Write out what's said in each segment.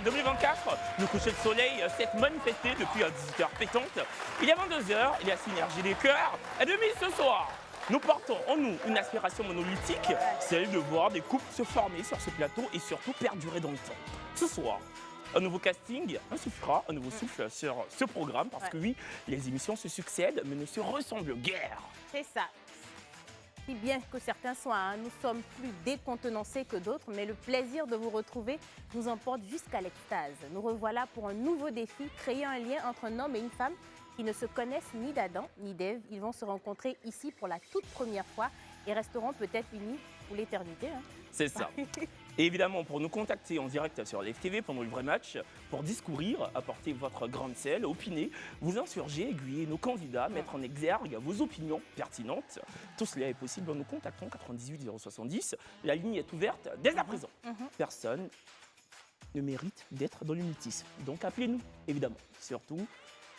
2024, le coucher de soleil s'est manifesté depuis 18h pétante. Il est 22h, il y a synergie des cœurs. Et demi ce soir, nous portons en nous une aspiration monolithique, celle de voir des couples se former sur ce plateau et surtout perdurer dans le temps. Ce soir, un nouveau casting insufflera un nouveau souffle sur ce programme parce que oui, les émissions se succèdent mais ne se ressemblent guère. C'est ça. Si bien que certains soient, hein, nous sommes plus décontenancés que d'autres, mais le plaisir de vous retrouver nous emporte jusqu'à l'extase. Nous revoilà pour un nouveau défi, créer un lien entre un homme et une femme qui ne se connaissent ni d'Adam ni d'Ève. Ils vont se rencontrer ici pour la toute première fois et resteront peut-être unis pour l'éternité. Hein. C'est ça. Et évidemment, pour nous contacter en direct sur Live TV pendant le vrai match, pour discourir, apporter votre grande selle, opiner, vous insurger, aiguiller nos candidats, mettre en exergue vos opinions pertinentes. Tout cela est possible en nous contactant 98 070. La ligne est ouverte dès à présent. Personne ne mérite d'être dans l'unitisme. Donc appelez-nous, évidemment. Surtout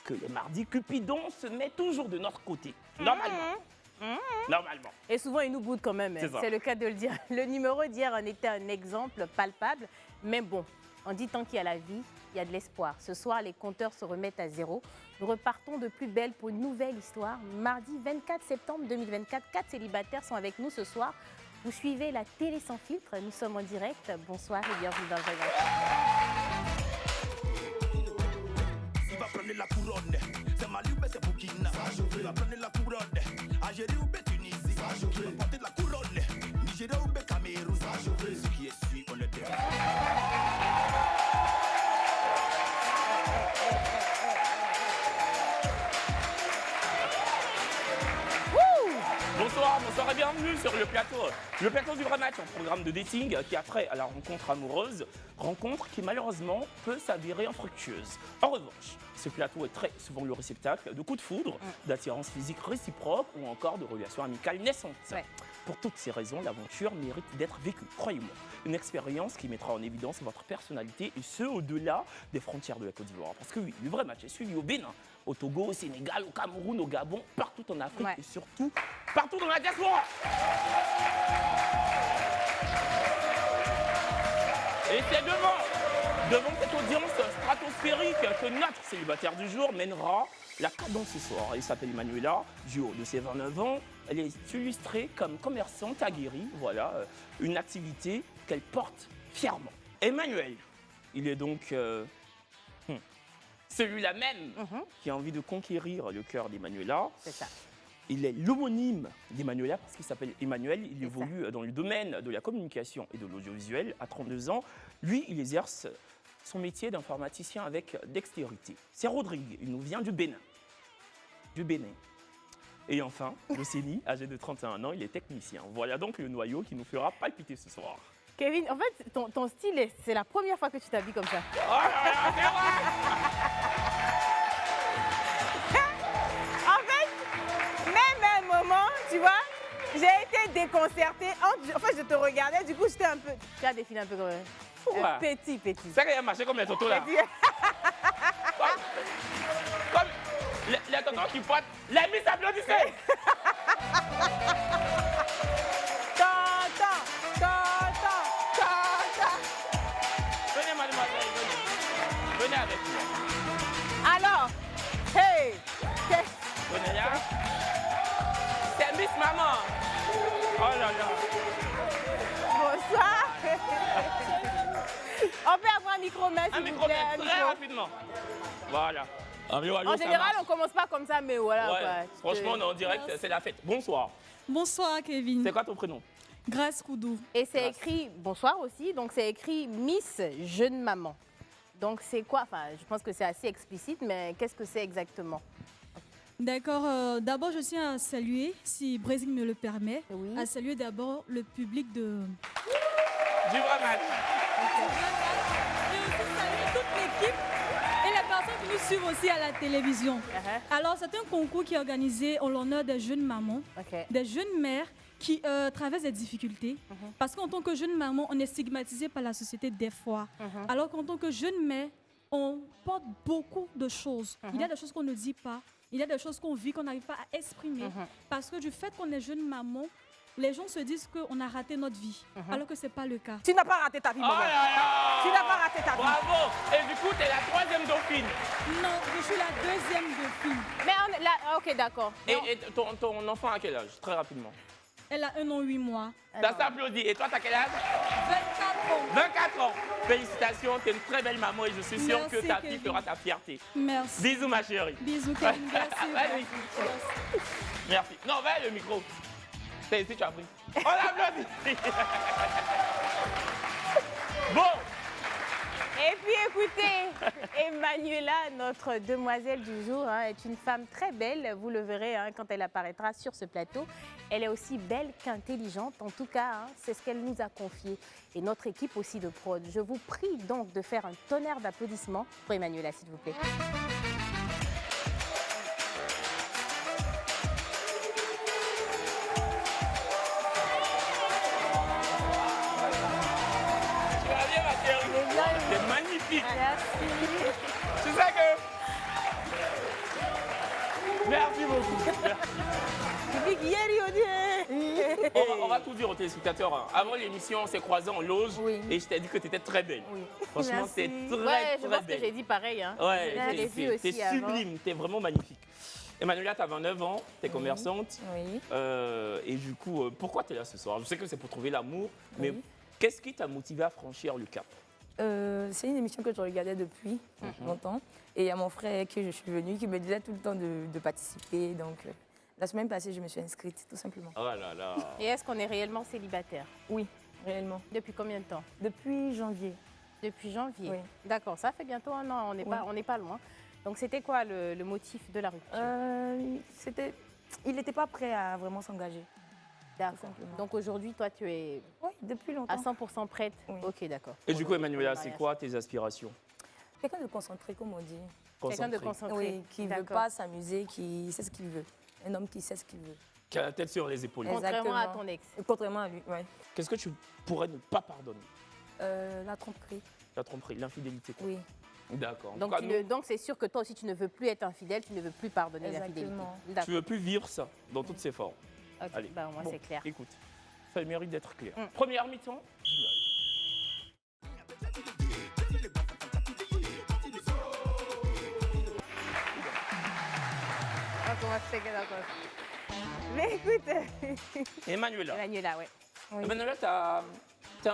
que les mardis Cupidon se met toujours de notre côté. Normalement. Normalement. Et souvent, ils nous boudent quand même. C'est le cas de le dire. Le numéro d'hier en était un exemple palpable. Mais bon, on dit tant qu'il y a la vie, il y a de l'espoir. Ce soir, les compteurs se remettent à zéro. Nous repartons de plus belle pour une nouvelle histoire. Mardi 24 septembre 2024, 4 célibataires sont avec nous ce soir. Vous suivez la télé sans filtre. Nous sommes en direct. Bonsoir et bienvenue dans le Vrai Match. Prendre la couronne, c'est Mali ou c'est Burkina. Il va prendre la couronne, Algérie ou Tunisie. Il va porter la couronne, Nigeria ou Cameroun. Ce qui est suivi, on le dit. Bonsoir et bienvenue sur le plateau. Le plateau du vrai match, un programme de dating qui a trait à la rencontre amoureuse, rencontre qui malheureusement peut s'avérer infructueuse. En revanche, ce plateau est très souvent le réceptacle de coups de foudre, d'attirance physique réciproque ou encore de relations amicales naissantes. Ouais. Pour toutes ces raisons, l'aventure mérite d'être vécue, croyez-moi. Une expérience qui mettra en évidence votre personnalité et ce, au-delà des frontières de la Côte d'Ivoire. Parce que oui, le vrai match est suivi au Bénin, au Togo, au Sénégal, au Cameroun, au Gabon, partout en Afrique et surtout partout dans la diaspora. Et c'est devant cette audience stratosphérique que notre célibataire du jour mènera la cadence ce soir. Elle s'appelle Emmanuela, du haut de ses 29 ans. Elle est illustrée comme commerçante aguerrie, voilà, une activité qu'elle porte fièrement. Emmanuel, il est donc celui-là même qui a envie de conquérir le cœur d'Emmanuela. C'est ça. Il est l'homonyme d'Emmanuela parce qu'il s'appelle Emmanuel. Il évolue dans le domaine de la communication et de l'audiovisuel à 32 ans. Lui, il exerce son métier d'informaticien avec dextérité. C'est Rodrigue, il nous vient du Bénin. Et enfin, Lucénie, âgé de 31 ans, il est technicien. Voilà donc le noyau qui nous fera palpiter ce soir. Kevin, en fait, ton style, c'est la première fois que tu t'habilles comme ça. Oh là là, c'est vrai. En fait, même à un moment, tu vois, j'ai été déconcertée. En fait, je te regardais, du coup, j'étais un peu... Tu as défilé un peu comme... petit. C'est qu'il a marché comme les tontons là. Comme les tontons qui pointent, les miss applaudissaient. Venez mademoiselle, venez avec moi. Alors, hey, venez là. C'est Miss Maman. Oh là là. Bonsoir. On peut avoir un micro, merci. Un micro, très rapidement. Voilà. En général, on commence pas comme ça, mais voilà. Ouais. Quoi. Franchement, on est en direct, c'est la fête. Bonsoir. Bonsoir, Kevin. C'est quoi ton prénom? Grâce Koudou. Et c'est écrit, bonsoir aussi, donc c'est écrit Miss Jeune Maman. Donc c'est quoi? Enfin, je pense que c'est assez explicite, mais qu'est-ce que c'est exactement? D'accord. D'abord, je tiens à saluer, si Brésil me le permet, oui. à saluer d'abord le public de... Du vrai match. Et aussi saluer toute l'équipe et les personnes qui nous suivent aussi à la télévision. Alors, c'est un concours qui est organisé en l'honneur des jeunes mamans, des jeunes mères qui traversent des difficultés. Parce qu'en tant que jeune maman, on est stigmatisé par la société des fois. Alors qu'en tant que jeune mère, on porte beaucoup de choses. Il y a des choses qu'on ne dit pas. Il y a des choses qu'on vit, qu'on n'arrive pas à exprimer. Parce que du fait qu'on est jeune maman, les gens se disent qu'on a raté notre vie, alors que ce n'est pas le cas. Tu n'as pas raté ta vie, maman. Oh là là! Tu n'as pas raté ta vie. Bravo! Et du coup, tu es la 3e dauphine. Non, je suis la 2e dauphine. Mais ok, d'accord. Et ton enfant a quel âge? Très rapidement. Elle a 1 an 8 mois. Ça s'applaudit. Et toi, tu as quel âge? 24 ans. 24 ans. Félicitations, tu es une très belle maman et je suis sûre Merci, que ta fille Kevin. fera ta fierté. Merci. Bisous, ma chérie. Bisous, Kevin. Merci. Vas-y. Merci. Non, va le micro. C'est ici, tu as pris. On applaudit. Bon. Et puis écoutez, Emmanuela, notre demoiselle du jour, est une femme très belle. Vous le verrez quand elle apparaîtra sur ce plateau. Elle est aussi belle qu'intelligente. En tout cas, c'est ce qu'elle nous a confié. Et notre équipe aussi de prod. Je vous prie donc de faire un tonnerre d'applaudissements pour Emmanuela, s'il vous plaît. C'est magnifique. Merci. C'est ça que... Merci beaucoup. On va tout dire aux téléspectateurs. Avant l'émission, on s'est croisés en loge et je t'ai dit que tu étais très belle. Oui. Franchement, c'est très, Ouais, je très pense belle. que j'ai dit pareil. Ouais, t'es sublime, t'es vraiment magnifique. Emmanuela, tu as 29 ans, tu es commerçante. Oui. Et du coup, pourquoi tu es là ce soir? Je sais que c'est pour trouver l'amour, mais qu'est-ce qui t'a motivé à franchir le cap? C'est une émission que je regardais depuis longtemps. Et il y a mon frère que je suis venue qui me disait tout le temps de participer. Donc, la semaine passée, je me suis inscrite, tout simplement. Oh là là. Et est-ce qu'on est réellement célibataire? Oui, réellement. Depuis combien de temps? Depuis janvier. Depuis janvier. Oui. D'accord, ça fait bientôt 1 an, on n'est pas loin. Donc c'était quoi le motif de la rupture? Il n'était pas prêt à vraiment s'engager. D'accord. Donc aujourd'hui, toi, tu es Oui, depuis longtemps. à 100% prête? Oui. Ok, d'accord. Et du coup, Emmanuela, c'est quoi tes aspirations? Quelqu'un de concentré, comme on dit. Quelqu'un de Concentré. concentré. Oui, qui ne veut pas s'amuser, qui sait ce qu'il veut. Un homme qui sait ce qu'il veut. Qui a la tête sur les épaules. Contrairement à ton ex. Contrairement à lui, oui. Qu'est-ce que tu pourrais ne pas pardonner? La tromperie. La tromperie, l'infidélité. Oui. D'accord. Donc c'est sûr que toi aussi, tu ne veux plus être infidèle, tu ne veux plus pardonner l'infidélité. Exactement. Tu veux plus vivre ça dans toutes ses formes. Ok, Allez. bah, au moins, c'est clair. Écoute, ça mérite d'être clair. Première mi-temps. Mais écoute, Emmanuela. Emmanuela, ouais. Oui. Emmanuela, tu as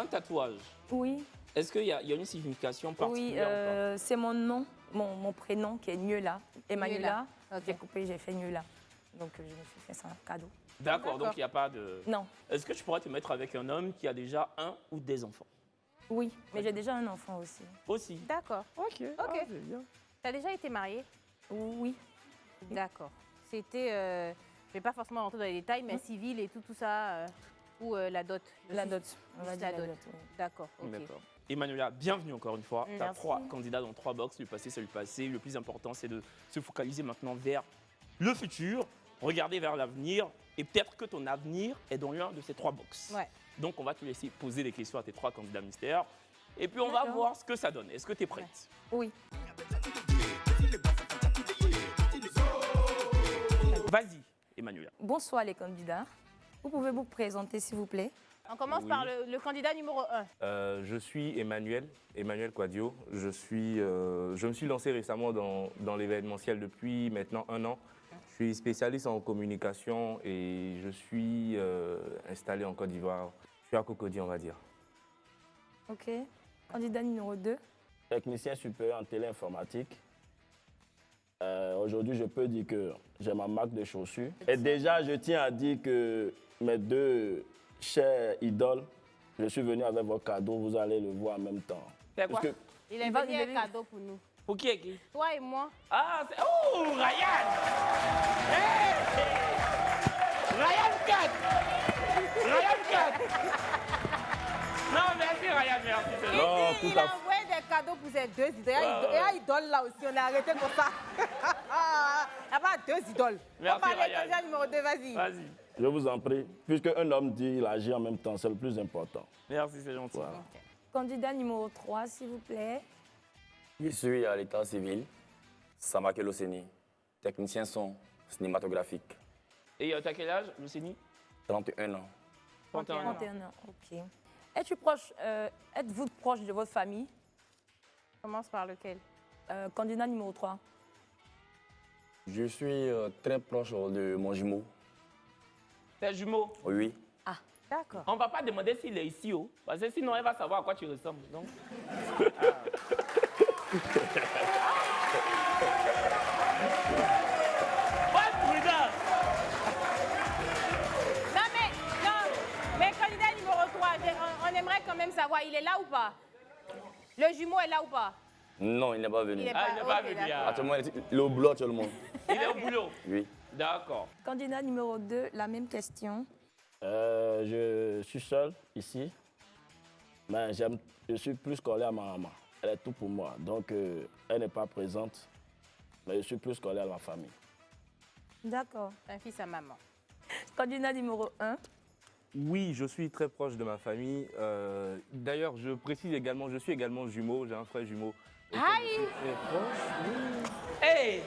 un tatouage. Oui. Est-ce qu'il y a une signification particulière ou pas? C'est mon nom, mon prénom qui est Niela. Emmanuela. Ok. J'ai coupé, j'ai fait Niela. Donc je me suis fait ça un cadeau. D'accord, donc il n'y a pas de... Non. Est-ce que tu pourrais te mettre avec un homme qui a déjà un ou des enfants? Oui, mais j'ai déjà un enfant aussi. Aussi. D'accord. Ok. Ok. C'est bien. Tu as déjà été mariée? Oui. D'accord. C'était, je ne vais pas forcément rentrer dans les détails, mais civil et tout ça, ou la dot? La dot. On va Juste dire la la dot. dot, oui. D'accord, ok. D'accord. Emmanuela, bienvenue encore une fois. Tu as Merci. 3 candidats dans 3 box. Le passé, c'est le passé. Le plus important, c'est de se focaliser maintenant vers le futur, regarder vers l'avenir. Et peut-être que ton avenir est dans l'un de ces 3 box. Ouais. Donc, on va te laisser poser des questions à tes 3 candidats mystères. Et puis, on va voir ce que ça donne. Est-ce que tu es prête? Oui. Vas-y, Emmanuela. Bonsoir les candidats. Vous pouvez vous présenter s'il vous plaît? On commence par le candidat numéro 1. Je suis Emmanuel Quadio. Je me suis lancé récemment dans l'événementiel depuis maintenant 1 an. Je suis spécialiste en communication et je suis installé en Côte d'Ivoire. Je suis à Cocody, on va dire. Ok. Candidat numéro 2. Technicien supérieur en téléinformatique. Aujourd'hui, je peux dire que j'ai ma marque de chaussures. Et déjà, je tiens à dire que mes 2 chers idoles, je suis venu avec vos cadeaux, vous allez le voir en même temps. C'est quoi? Il est venu un cadeau pour nous. Pour qui est qui? Toi et moi. Ah, c'est... Oh, Ryan! Hey! Ryan 4! Ryan 4! Non, merci Ryan, merci. c'est Non, gentil. tout Il à a fait. envoyé des cadeaux pour ses 2 idoles. Et un idole là aussi, on a arrêté comme ça. Il n'y a pas 2 idoles. Merci, On parle Ryan. candidat numéro 2, vas-y. Vas-y. Je vous en prie, puisque un homme dit, il agit en même temps, c'est le plus important. Merci, c'est gentil. Voilà. Candidat numéro 3 s'il vous plaît. Je suis à l'état civil, Samake Loseni, technicien son cinématographique, Et t'as quel âge, Lucini? 31 ans. 31 ans. 31 ans, ok. Êtes-vous proche de votre famille? Commence par lequel? Candidat numéro 3. Je suis très proche de mon jumeau. Tes jumeaux? Oui. Ah, d'accord. On ne va pas demander s'il est ici, oh, parce que sinon elle va savoir à quoi tu ressembles. Donc. Mais candidat numéro 3, on aimerait quand même savoir, il est là ou pas? Le jumeau est là ou pas? Non, il n'est pas venu. Il n'est pas venu. Actuellement, il est au boulot actuellement. Il est au boulot? Oui. D'accord. Candidat numéro 2, la même question. Je suis seul ici, mais je suis plus collé à ma maman. Elle est tout pour moi, donc elle n'est pas présente, mais je suis plus collé à ma famille. D'accord. Un fils à maman. Candidat numéro 1. Oui, je suis très proche de ma famille. D'ailleurs, je précise également, je suis également jumeau, j'ai un frère jumeau. Aïe! Très proche, oui. Hey!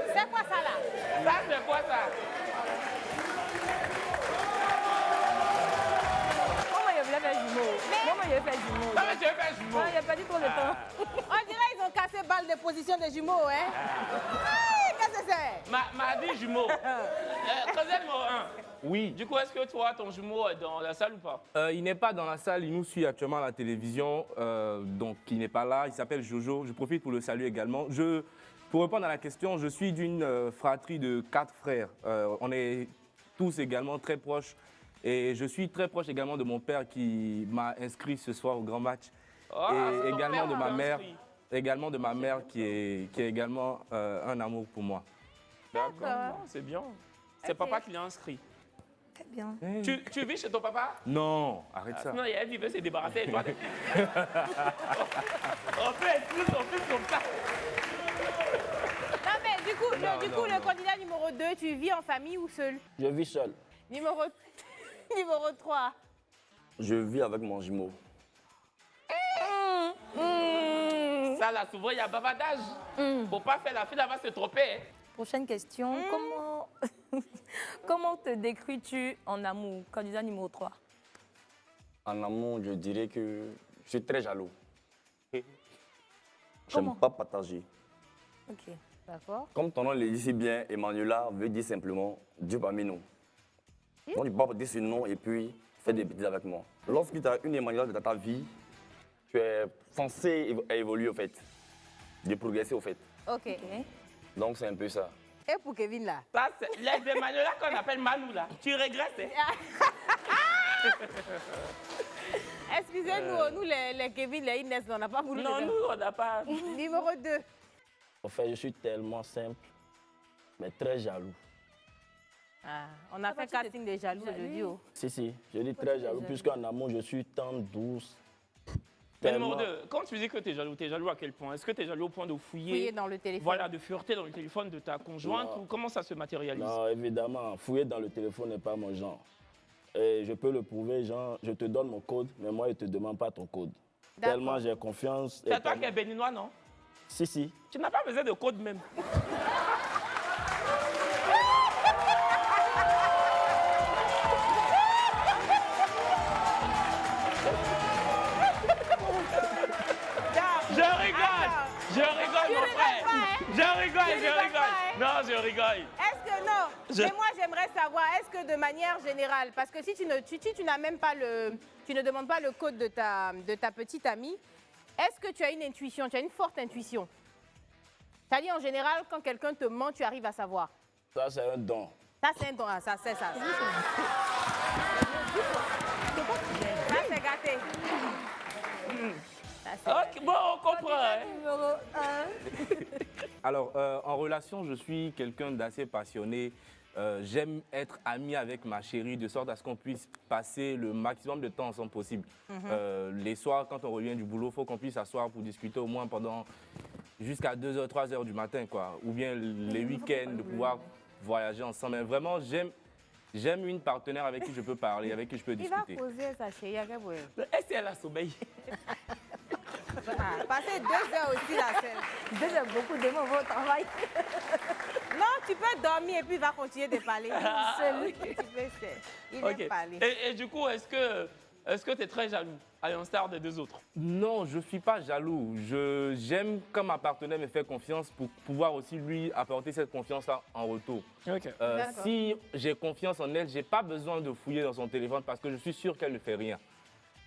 C'est quoi ça là? Ça, c'est quoi ça? Comment il voulait faire jumeau? Comment il veut faire jumeau? Non, mais tu veux faire jumeau? Non, il a pas dit trop de temps. On dirait qu'ils ont cassé balle de position des jumeaux, hein? Aïe, qu'est-ce que c'est? M'a dit jumeau. Candidat numéro 1. Oui. Du coup, est-ce que toi, ton jumeau est dans la salle ou pas? Il n'est pas dans la salle, il nous suit actuellement à la télévision, donc il n'est pas là, il s'appelle Jojo. Je profite pour le saluer également. Pour répondre à la question, je suis d'une fratrie de 4 frères. On est tous également très proches et je suis très proche également de mon père qui m'a inscrit ce soir au grand match. Et également de ma mère. Également de ma mère qui est également un amour pour moi. D'accord, c'est bien. C'est papa qui l'a inscrit. Très bien. Tu vis chez ton papa? Non, arrête ça. Non, il veut se débarrasser de toi. On fait plus comme ça. Non, mais du coup, le candidat numéro 2, tu vis en famille ou seul? Je vis seul. Numéro 3. Je vis avec mon jumeau. Ça, là, souvent, il y a bavardage. Faut pas faire la fille, elle va se tromper. Hein. Prochaine question. Comment te décris-tu en amour? Candidat numéro 3. En amour, je dirais que je suis très jaloux. Comment? J'aime pas partager. Ok. D'accord. Comme ton nom le dit si bien, Emmanuela veut dire simplement Dieu parmi nous. Donc, tu peux pas dire ce nom et puis faire des bêtises avec moi. Lorsque tu as une Emmanuela dans ta vie, tu es censé évoluer au fait, de progresser au fait. Ok. Donc, c'est un peu ça. Et pour Kevin là? Ça, c'est les Emmanuel là qu'on appelle Manou là. Tu regrettes, hein? Excusez-nous, nous les Kevin, les Inès, on n'a pas voulu. Non, nous, on n'a pas. Numéro 2. En fait, je suis tellement simple, mais très jaloux. Ah, on a fait casting des jaloux aujourd'hui. Oh. Si, je dis très jaloux, puisqu'en amour, je suis tant douce. Mais numéro 2, quand tu dis que tu es jaloux à quel point? Est-ce que tu es jaloux au point de fouiller dans le téléphone? Voilà, de fureter dans le téléphone de ta conjointe ou comment ça se matérialise? Non, évidemment, fouiller dans le téléphone n'est pas mon genre. Et je peux le prouver, genre, je te donne mon code, mais moi, je ne te demande pas ton code. Tellement j'ai confiance. C'est toi qui es béninois, non? Si. Tu n'as pas besoin de code même. Je rigole, mon frère. Je rigole. Non, je rigole. Est-ce que non? Mais moi, j'aimerais savoir, est-ce que de manière générale, parce que si tu n'as même pas tu ne demandes pas le code de ta petite amie, est-ce que tu as une intuition, tu as une forte intuition? C'est-à-dire, en général, quand quelqu'un te ment, tu arrives à savoir. Ça, c'est un don. Ça, c'est un don. Ah, ça, c'est ça. Ça, c'est gâté. Ok, bon, on comprend. Hein. Numéro 1. Alors, en relation, je suis quelqu'un d'assez passionné. J'aime être ami avec ma chérie de sorte à ce qu'on puisse passer le maximum de temps ensemble possible. Les soirs, quand on revient du boulot, il faut qu'on puisse s'asseoir pour discuter au moins pendant jusqu'à 2h, 3h du matin, quoi. Ou bien les week-ends, de pouvoir voyager ensemble. Mais vraiment, j'aime une partenaire avec qui je peux parler, avec qui je peux discuter. Il va poser sa chérie à Gabriel. Est-ce qu'elle a sommeil? Passer 2 heures aussi, là, c'est... 2 heures, beaucoup de mots au travail. Non, tu peux dormir et puis il va continuer de parler. Il aime parler. Et du coup, est-ce que tu es très jaloux, à l'instar des 2 autres? Non, je ne suis pas jaloux. J'aime quand ma partenaire me fait confiance pour pouvoir aussi lui apporter cette confiance-là en retour. Si j'ai confiance en elle, je n'ai pas besoin de fouiller dans son téléphone parce que je suis sûr qu'elle ne fait rien.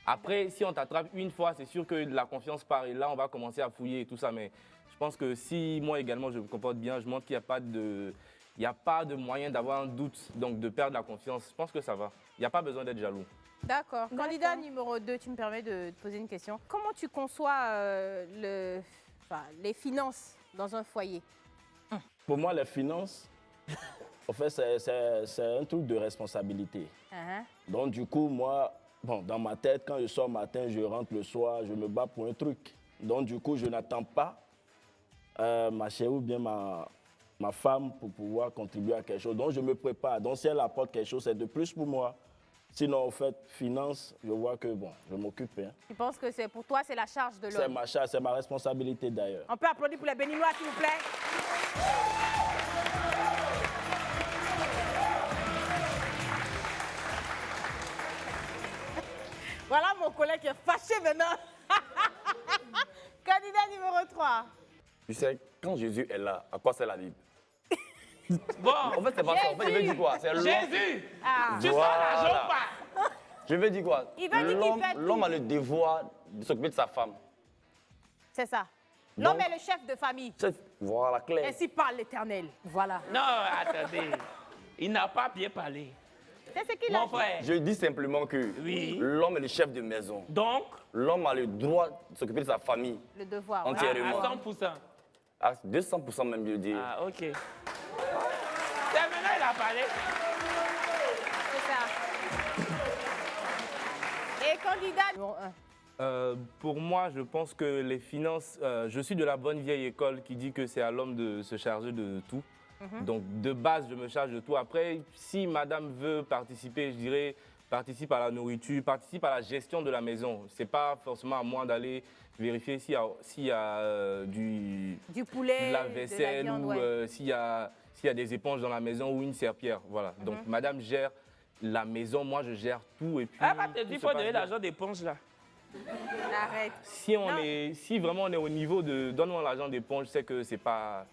Après, si on t'attrape une fois, c'est sûr que la confiance part et là, on va commencer à fouiller et tout ça. Mais je pense que si moi également je me comporte bien, je montre qu'il n'y a pas de moyen d'avoir un doute, donc de perdre la confiance. Je pense que ça va. Il n'y a pas besoin d'être jaloux. D'accord. Candidat numéro 2, tu me permets de te poser une question. Comment tu conçois les finances dans un foyer? Pour moi, les finances, en fait, c'est un truc de responsabilité. Donc, du coup, moi, dans ma tête, quand je sors le matin, je rentre le soir, je me bats pour un truc. Donc, du coup, je n'attends pas ma chérie ou bien ma femme pour pouvoir contribuer à quelque chose. Donc, je me prépare. Donc, si elle apporte quelque chose, c'est de plus pour moi. Sinon, en fait, finance, je vois que, je m'occupe. Hein. Tu penses que pour toi, c'est la charge de l'homme? C'est ma charge, c'est ma responsabilité d'ailleurs. On peut applaudir pour les Béninois, s'il vous plaît? Voilà mon collègue qui est fâché maintenant. Candidat numéro 3. Tu sais, quand Jésus est là, à quoi sert la Bible? Bon, en fait, c'est pas ça. En fait, il veut dire quoi? C'est Jésus, tu sors l'argent ou pas? Je veux dire quoi? Il veut dire qu'il fait tout. L'homme a le devoir de s'occuper de sa femme. C'est ça. L'homme est le chef de famille. Voilà, clair. Ainsi parle l'Éternel. Voilà. Non, attendez. Il n'a pas bien parlé. C'est ce qu'il a dit. Mon frère. Je dis simplement que l'homme est le chef de maison. Donc, l'homme a le droit de s'occuper de sa famille. Le devoir. Entièrement. À 100%. À 200% même, je veux dire. Ah, ok. C'est maintenant il a parlé. C'est ça. Et candidat numéro 1. Pour moi, je pense que les finances, je suis de la bonne vieille école qui dit que c'est à l'homme de se charger de tout. Donc, de base, je me charge de tout. Après, si madame veut participer, je dirais, participe à la nourriture, participe à la gestion de la maison. Ce n'est pas forcément à moi d'aller vérifier s'il y a du poulet, de la vaisselle, de la viande, ou s'il y a des éponges dans la maison ou une serpillière. Voilà. Donc, madame gère la maison, moi, je gère tout. Et puis, il faut donner l'argent d'éponge, là. Arrête. Si vraiment on est au niveau de donne-moi l'argent d'éponge, c'est que c'est pas...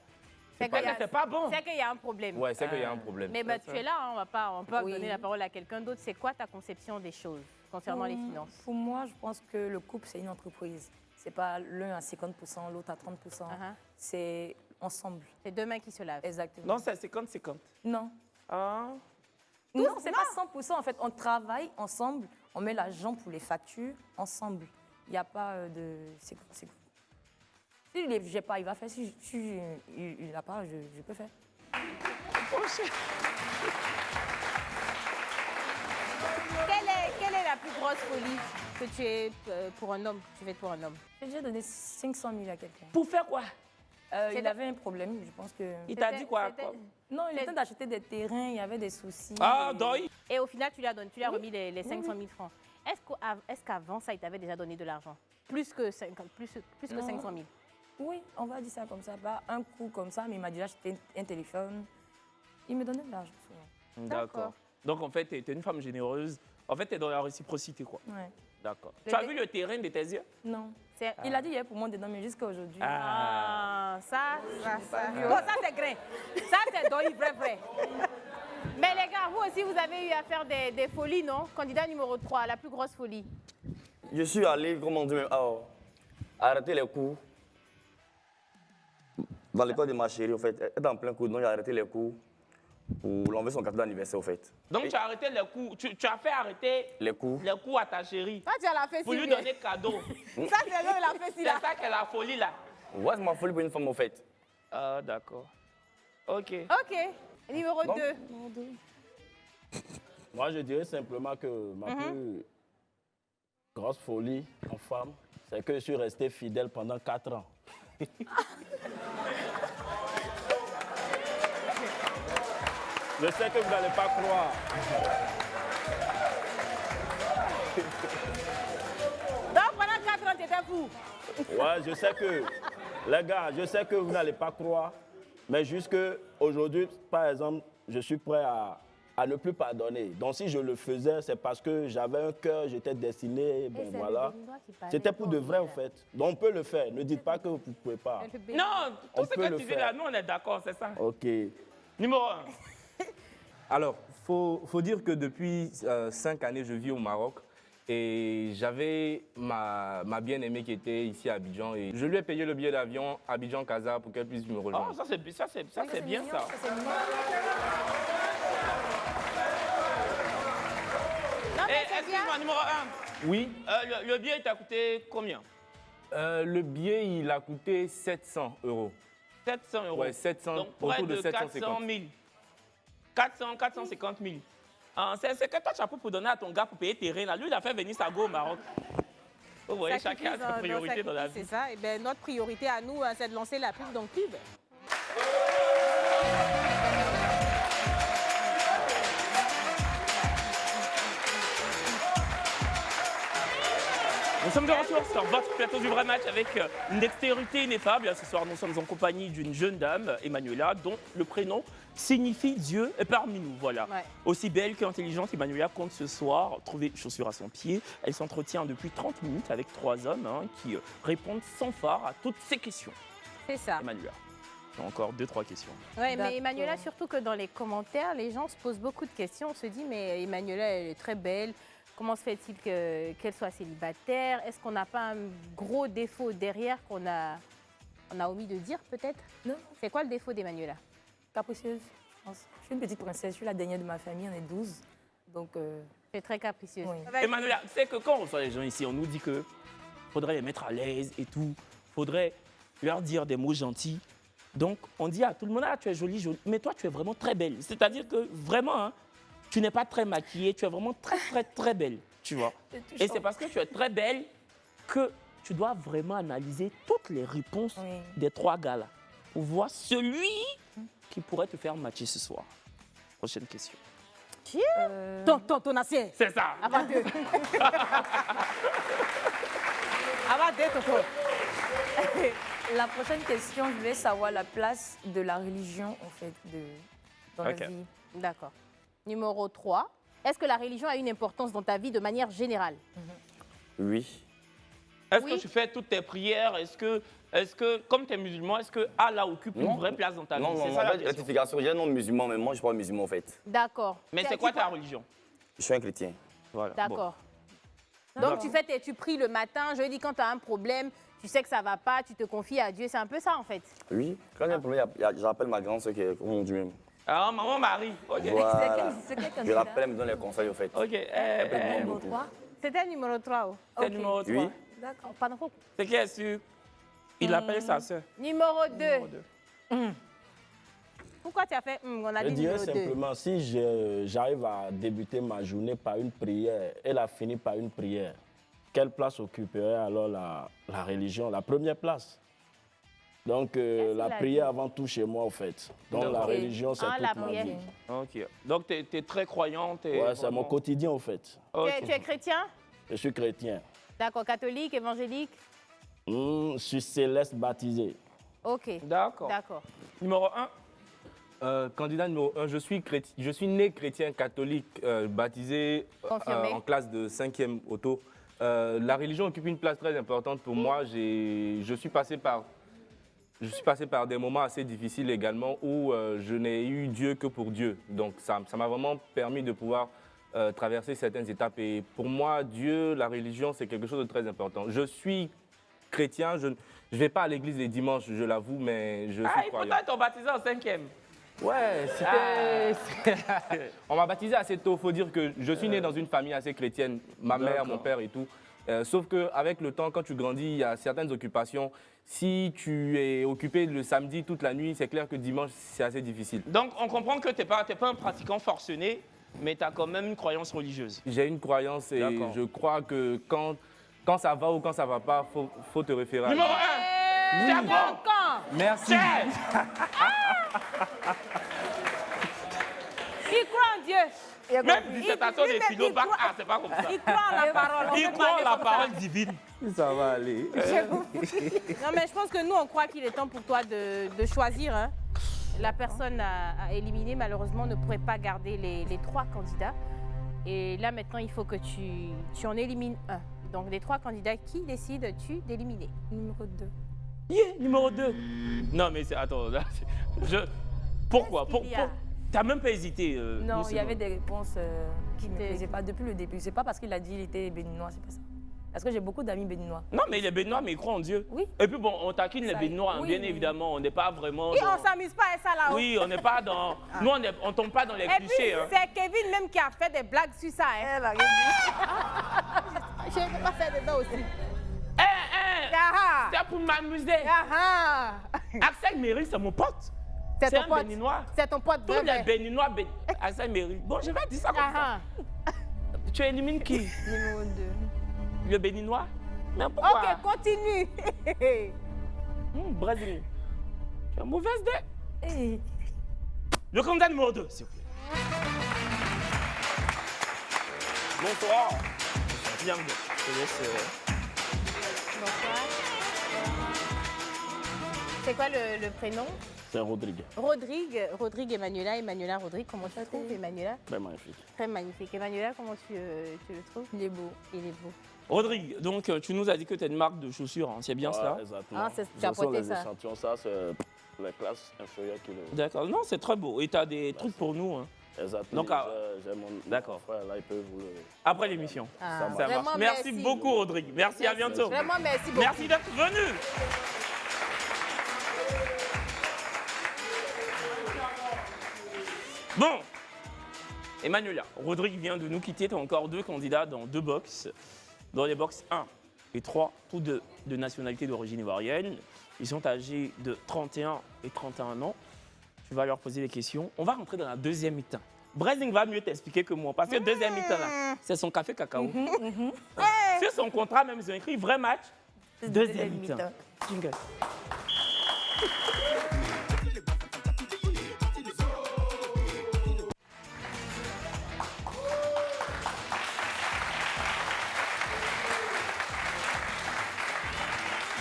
C'est pas bon. C'est qu'il y a un problème. Ouais, c'est qu'il y a un problème. Mais tu es là, hein, on peut donner la parole à quelqu'un d'autre. C'est quoi ta conception des choses concernant les finances? Pour moi, je pense que le couple, c'est une entreprise. C'est pas l'un à 50%, l'autre à 30%. C'est ensemble. C'est deux mains qui se lavent. Exactement. Non, c'est 50-50. Non. Non, c'est pas 100%. En fait, on travaille ensemble, on met l'argent pour les factures ensemble. Il n'y a pas de... Si je n'ai pas, il va faire. Si il n'a pas, je peux faire. Quelle est la plus grosse folie que tu es pour un homme, tu fais pour un homme? J'ai déjà donné 500 000 à quelqu'un. Pour faire quoi? Il avait un problème, je pense que... Il t'a dit quoi? Non, il était d'acheter des terrains, il y avait des soucis. Et au final, tu lui as remis les 500 000 francs. Est-ce qu'avant ça, il t'avait déjà donné de l'argent? Plus que 500 000? Oui, on va dire ça comme ça. Pas un coup comme ça, mais il m'a déjà acheté un téléphone. Il me donnait de l'argent souvent. D'accord. Donc, en fait, tu es une femme généreuse. En fait, tu es dans la réciprocité, quoi. Ouais. D'accord. Tu as vu le terrain de tes yeux? Non. Il a dit hier pour moi dedans, mais jusqu'à aujourd'hui. Ça c'est grain. Ça, c'est dans vrai. Mais les gars, vous aussi, vous avez eu à faire des folies, non? Candidat numéro 3, la plus grosse folie. Je suis allé, comment dire, arrêter les cours. Dans l'école de ma chérie, en fait, elle est en plein cours, donc j'ai arrêté les cours pour l'enlever son cadeau d'anniversaire, en fait. Donc tu as arrêté les cours, tu as fait arrêter les cours à ta chérie. Ça, tu as la fait pour lui donner cadeau. Ça, c'est la fait si là. C'est ça qu'elle a folie là. Ouais, c'est ma folie pour une femme, en fait. Ah, d'accord. Ok. Numéro 2. Moi, je dirais simplement que ma plus grosse folie en femme, c'est que je suis resté fidèle pendant 4 ans. Je sais que vous n'allez pas croire. Donc pendant 4 ans, tu étais fou? Ouais, je sais que, les gars, je sais que vous n'allez pas croire, mais jusque aujourd'hui, par exemple, je suis prêt à ne plus pardonner. Donc si je le faisais, c'est parce que j'avais un cœur, j'étais destiné, bon voilà. C'était pour de vrai en fait. Donc on peut le faire, ne dites pas que vous ne pouvez pas. Non, tout ce que tu dis là, nous on est d'accord, c'est ça. Ok. Numéro 1. Alors, faut dire que depuis 5 années, je vis au Maroc. Et j'avais ma bien-aimée qui était ici à Abidjan. Et je lui ai payé le billet d'avion Abidjan-Casa pour qu'elle puisse me rejoindre. Oh, ça c'est bien ça. Excuse-moi, numéro 1. Oui. Le billet t'a coûté combien? Le billet, il a coûté 700 €. 700 €. Ouais, 700, donc près autour de 400 000. 450 000. C'est que toi, tu as pour donner à ton gars pour payer tes reins. Là. Lui, il a fait venir sa go au Maroc. Vous voyez, chacun a sa priorité dans la vie. C'est ça. Et bien, notre priorité à nous, c'est de lancer la pub dans Pub. Nous sommes de retour sur votre plateau du vrai match avec une dextérité ineffable. Ce soir, nous sommes en compagnie d'une jeune dame, Emmanuela, dont le prénom signifie Dieu est parmi nous. Voilà. Ouais. Aussi belle qu'intelligente, Emmanuela compte ce soir trouver chaussures à son pied. Elle s'entretient depuis 30 minutes avec 3 hommes qui répondent sans phare à toutes ces questions. C'est ça. Emmanuela. J'ai encore 2-3 questions. Oui, mais Emmanuela, surtout que dans les commentaires, les gens se posent beaucoup de questions. On se dit, mais Emmanuela, elle est très belle. Comment se fait-il qu'elle soit célibataire? Est-ce qu'on n'a pas un gros défaut derrière qu'on a omis de dire peut-être? Non. C'est quoi le défaut d'Emmanuela? Capricieuse, je pense. Je suis une petite princesse, je suis la dernière de ma famille, on est 12. Donc, c'est très capricieuse. Oui. Emmanuela, tu sais que quand on reçoit les gens ici, on nous dit qu'il faudrait les mettre à l'aise et tout. Il faudrait leur dire des mots gentils. Donc, on dit à tout le monde, ah, tu es jolie, jolie. Mais toi, tu es vraiment très belle. C'est-à-dire que vraiment, hein, tu n'es pas très maquillée, tu es vraiment très, très, très belle, tu vois. Et c'est parce que tu es très belle que tu dois vraiment analyser toutes les réponses des 3 gars là pour voir celui qui pourrait te faire matcher ce soir. Prochaine question. Ton assiette. C'est ça. Avant deux. Avant deux, Toto. La prochaine question, je voulais savoir la place de la religion, en fait, dans la vie. D'accord. Numéro 3. Est-ce que la religion a une importance dans ta vie de manière générale? Oui. Est-ce que tu fais toutes tes prières? Est-ce que comme tu es musulman, est-ce que Allah occupe une vraie place dans ta vie? Non, en fait, rectification, j'ai un nom musulman, mais moi, je ne suis pas musulman, en fait. D'accord. Mais c'est quoi ta religion? Je suis un chrétien. Voilà. D'accord. Bon. Donc, tu pries le matin, je dis quand tu as un problème, tu sais que ça ne va pas, tu te confies à Dieu. C'est un peu ça, en fait. Oui. Quand j'ai un problème, j'appelle ma grande soeur qui est au Dieu même. Ah, maman Marie. Okay. Voilà. Je rappelle, elle me donne les conseils, en fait. OK. Numéro 3. C'était numéro 3. C'est numéro 3. Oui. D'accord. Pardon. C'est qui est sûr? Il appelle sa soeur. Numéro 2. Pourquoi tu as fait on a dit numéro 2? Je dirais simplement, si j'arrive à débuter ma journée par une prière et la finir par une prière, quelle place occuperait alors la religion? La première place. Donc, la prière avant tout chez moi, en fait. Donc, la religion, c'est toute ma vie. OK. Donc, tu es très croyante? Oui, c'est mon quotidien, en fait. Okay. Tu es chrétien? Je suis chrétien. D'accord. Catholique, évangélique? Je suis céleste baptisé. OK. D'accord. Numéro 1? Candidat numéro 1, je suis né chrétien catholique, baptisé en classe de 5e auto. La religion occupe une place très importante pour moi. Je suis passé par des moments assez difficiles également où je n'ai eu Dieu que pour Dieu. Donc ça m'a vraiment permis de pouvoir traverser certaines étapes. Et pour moi, Dieu, la religion, c'est quelque chose de très important. Je suis chrétien, je ne vais pas à l'église les dimanches, je l'avoue, mais je suis croyant. Ah, il faut être baptisé en 5e. Ouais, c'était... On m'a baptisé assez tôt, il faut dire que je suis né dans une famille assez chrétienne, ma mère, mon père et tout. Sauf qu'avec le temps, quand tu grandis, il y a certaines occupations. Si tu es occupé le samedi toute la nuit, c'est clair que dimanche, c'est assez difficile. Donc, on comprend que tu n'es pas un pratiquant forcené, mais tu as quand même une croyance religieuse. J'ai une croyance et je crois que quand ça va ou quand ça ne va pas, faut te référer à Numéro 1, c'est à moi. Merci. Il croit en Dieu. Même dissertation des philo, c'est pas comme ça. Il croit en la parole. Il croit en la parole divine. Ça va aller. Non, mais je pense que nous, on croit qu'il est temps pour toi de choisir. Hein. La personne à éliminer, malheureusement, ne pourrait pas garder les 3 candidats. Et là, maintenant, il faut que tu en élimines un. Donc, les 3 candidats, qui décides-tu d'éliminer? Numéro 2. Yeah, numéro 2. Non, mais attends, là, pourquoi? T'as même pas hésité. Non, il y avait des réponses qui ne me plaisaient pas depuis le début. C'est pas parce qu'il a dit qu'il était béninois, c'est pas ça. Parce que j'ai beaucoup d'amis béninois. Non, mais les béninois, mais ils croient en Dieu. Oui. Et puis bon, on taquine les béninois, oui, bien oui. évidemment. On n'est pas vraiment. Et on s'amuse pas à ça là-haut. Oui, on n'est pas dans. Nous, on tombe pas dans les clichés. Et puis, c'est Kevin même qui a fait des blagues sur ça. Hein. Elle a rien dit. Je ne peux pas faire dedans aussi. C'est pour m'amuser. Axel Méry, c'est mon pote. C'est un béninois. C'est ton pote. Tous les béninois, Axel Méry. Bon, je vais dire ça comme ça. Tu élimines qui? Numéro 2. Le béninois? Mais pourquoi? Ok, continue. Brésil. Tu as mauvaise idée. Le candidat numéro 2, s'il vous plaît. Bonsoir. Bienvenue. Je te laisse. Bonsoir. C'est quoi le prénom? C'est Rodrigue. Rodrigue Emmanuela Rodrigue, comment tu le trouves, Emmanuela? Très magnifique. Très magnifique. Emmanuela, comment tu le trouves? Il est beau. Il est beau. Rodrigue, donc tu nous as dit que tu as une marque de chaussures, hein, c'est bien cela? Exactement. Tu as porté ça. Échantillons, ça, c'est les classes inférieures qui le... D'accord, non, c'est très beau. Et tu as des trucs pour nous. Hein. Exactement. Donc, j'ai mon frère, là, il peut vous le... Après l'émission. Ça marche. Merci beaucoup, Rodrigue. Merci, à bientôt. Vraiment, merci beaucoup. Merci d'être venu. Bon, Emmanuela, Rodrigue vient de nous quitter. Tu as encore 2 candidats dans 2 box. Dans les box 1 et 3, tous 2 de nationalité d'origine ivoirienne. Ils sont âgés de 31 et 31 ans. Tu vas leur poser des questions. On va rentrer dans la deuxième mi-temps. Brezing va mieux t'expliquer que moi, parce que deuxième mi-temps, là, c'est son café cacao. Sur son contrat, même, ils ont écrit vrai match, deuxième mi-temps. Jingle.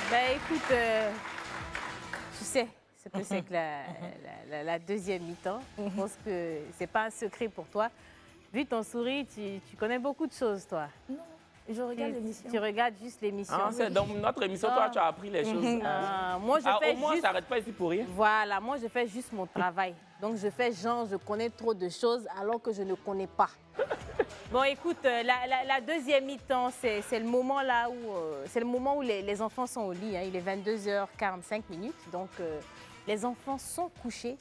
Ben écoute, tu sais ce que c'est que la deuxième mi-temps. Je pense que c'est pas un secret pour toi. Vu ton sourire, tu connais beaucoup de choses, toi. Non, je regarde l'émission. Tu regardes juste l'émission. Dans notre émission, toi, tu as appris les choses. Moi, je fais au moins, juste... ça n'arrête pas ici pour rien. Voilà, moi, je fais juste mon travail. Donc, je fais genre, je connais trop de choses alors que je ne connais pas. Bon, écoute, la deuxième mi-temps, c'est le moment là où, les enfants sont au lit. Hein. Il est 22h45 minutes. Donc, les enfants sont couchés.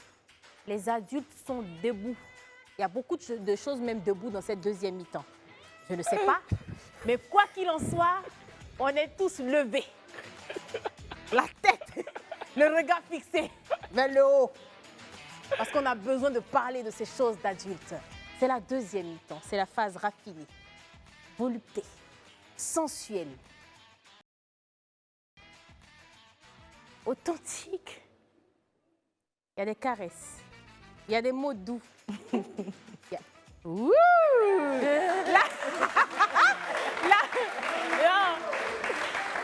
Les adultes sont debout. Il y a beaucoup de choses même debout dans cette deuxième mi-temps. Je ne sais pas. Mais quoi qu'il en soit, on est tous levés. La tête, le regard fixé vers le haut. Parce qu'on a besoin de parler de ces choses d'adultes. C'est la deuxième mi-temps, c'est la phase raffinée, volupté, sensuelle, authentique. Il y a des caresses, il y a des mots doux. Ouh!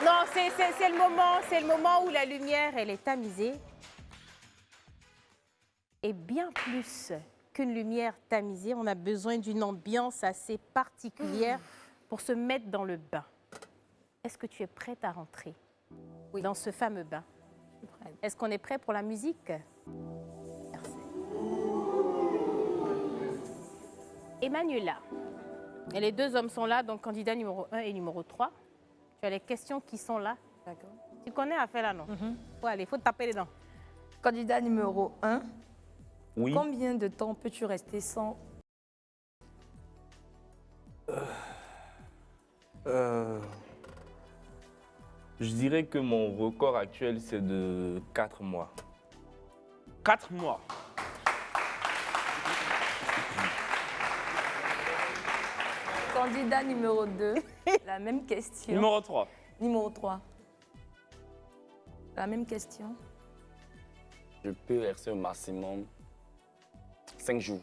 Non, c'est le moment où la lumière, elle est tamisée. Et bien plus qu'une lumière tamisée, on a besoin d'une ambiance assez particulière pour se mettre dans le bain. Est-ce que tu es prête à rentrer dans ce fameux bain? Est-ce qu'on est prêt pour la musique? Merci. Emmanuela, et les 2 hommes sont là, donc candidat numéro 1 et numéro 3. Tu as les questions qui sont là. D'accord. Tu connais à faire là, non? Ouais, allez, il faut te taper les dents. Candidat numéro 1. Oui. Combien de temps peux-tu rester sans... Je dirais que mon record actuel, c'est de 4 mois. 4 mois. Candidat numéro 2, la même question. Numéro 3. Numéro 3. La même question. Je peux rester au maximum 5 jours.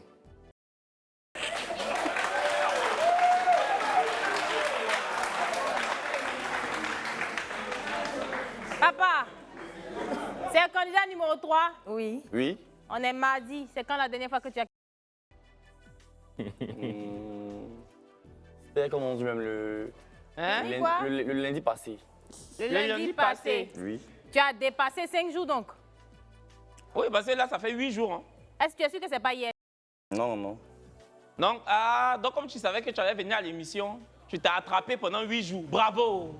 numéro 3. Oui. Oui. On est mardi. C'est quand la dernière fois que tu as... C'était comme on dit même le lundi passé. Le lundi passé. Oui. Tu as dépassé 5 jours donc. Oui, parce que là, ça fait 8 jours. Hein. Est-ce que tu es sûr que c'est pas hier? Non, non. Donc, donc, comme tu savais que tu allais venir à l'émission, tu t'es attrapé pendant 8 jours. Bravo!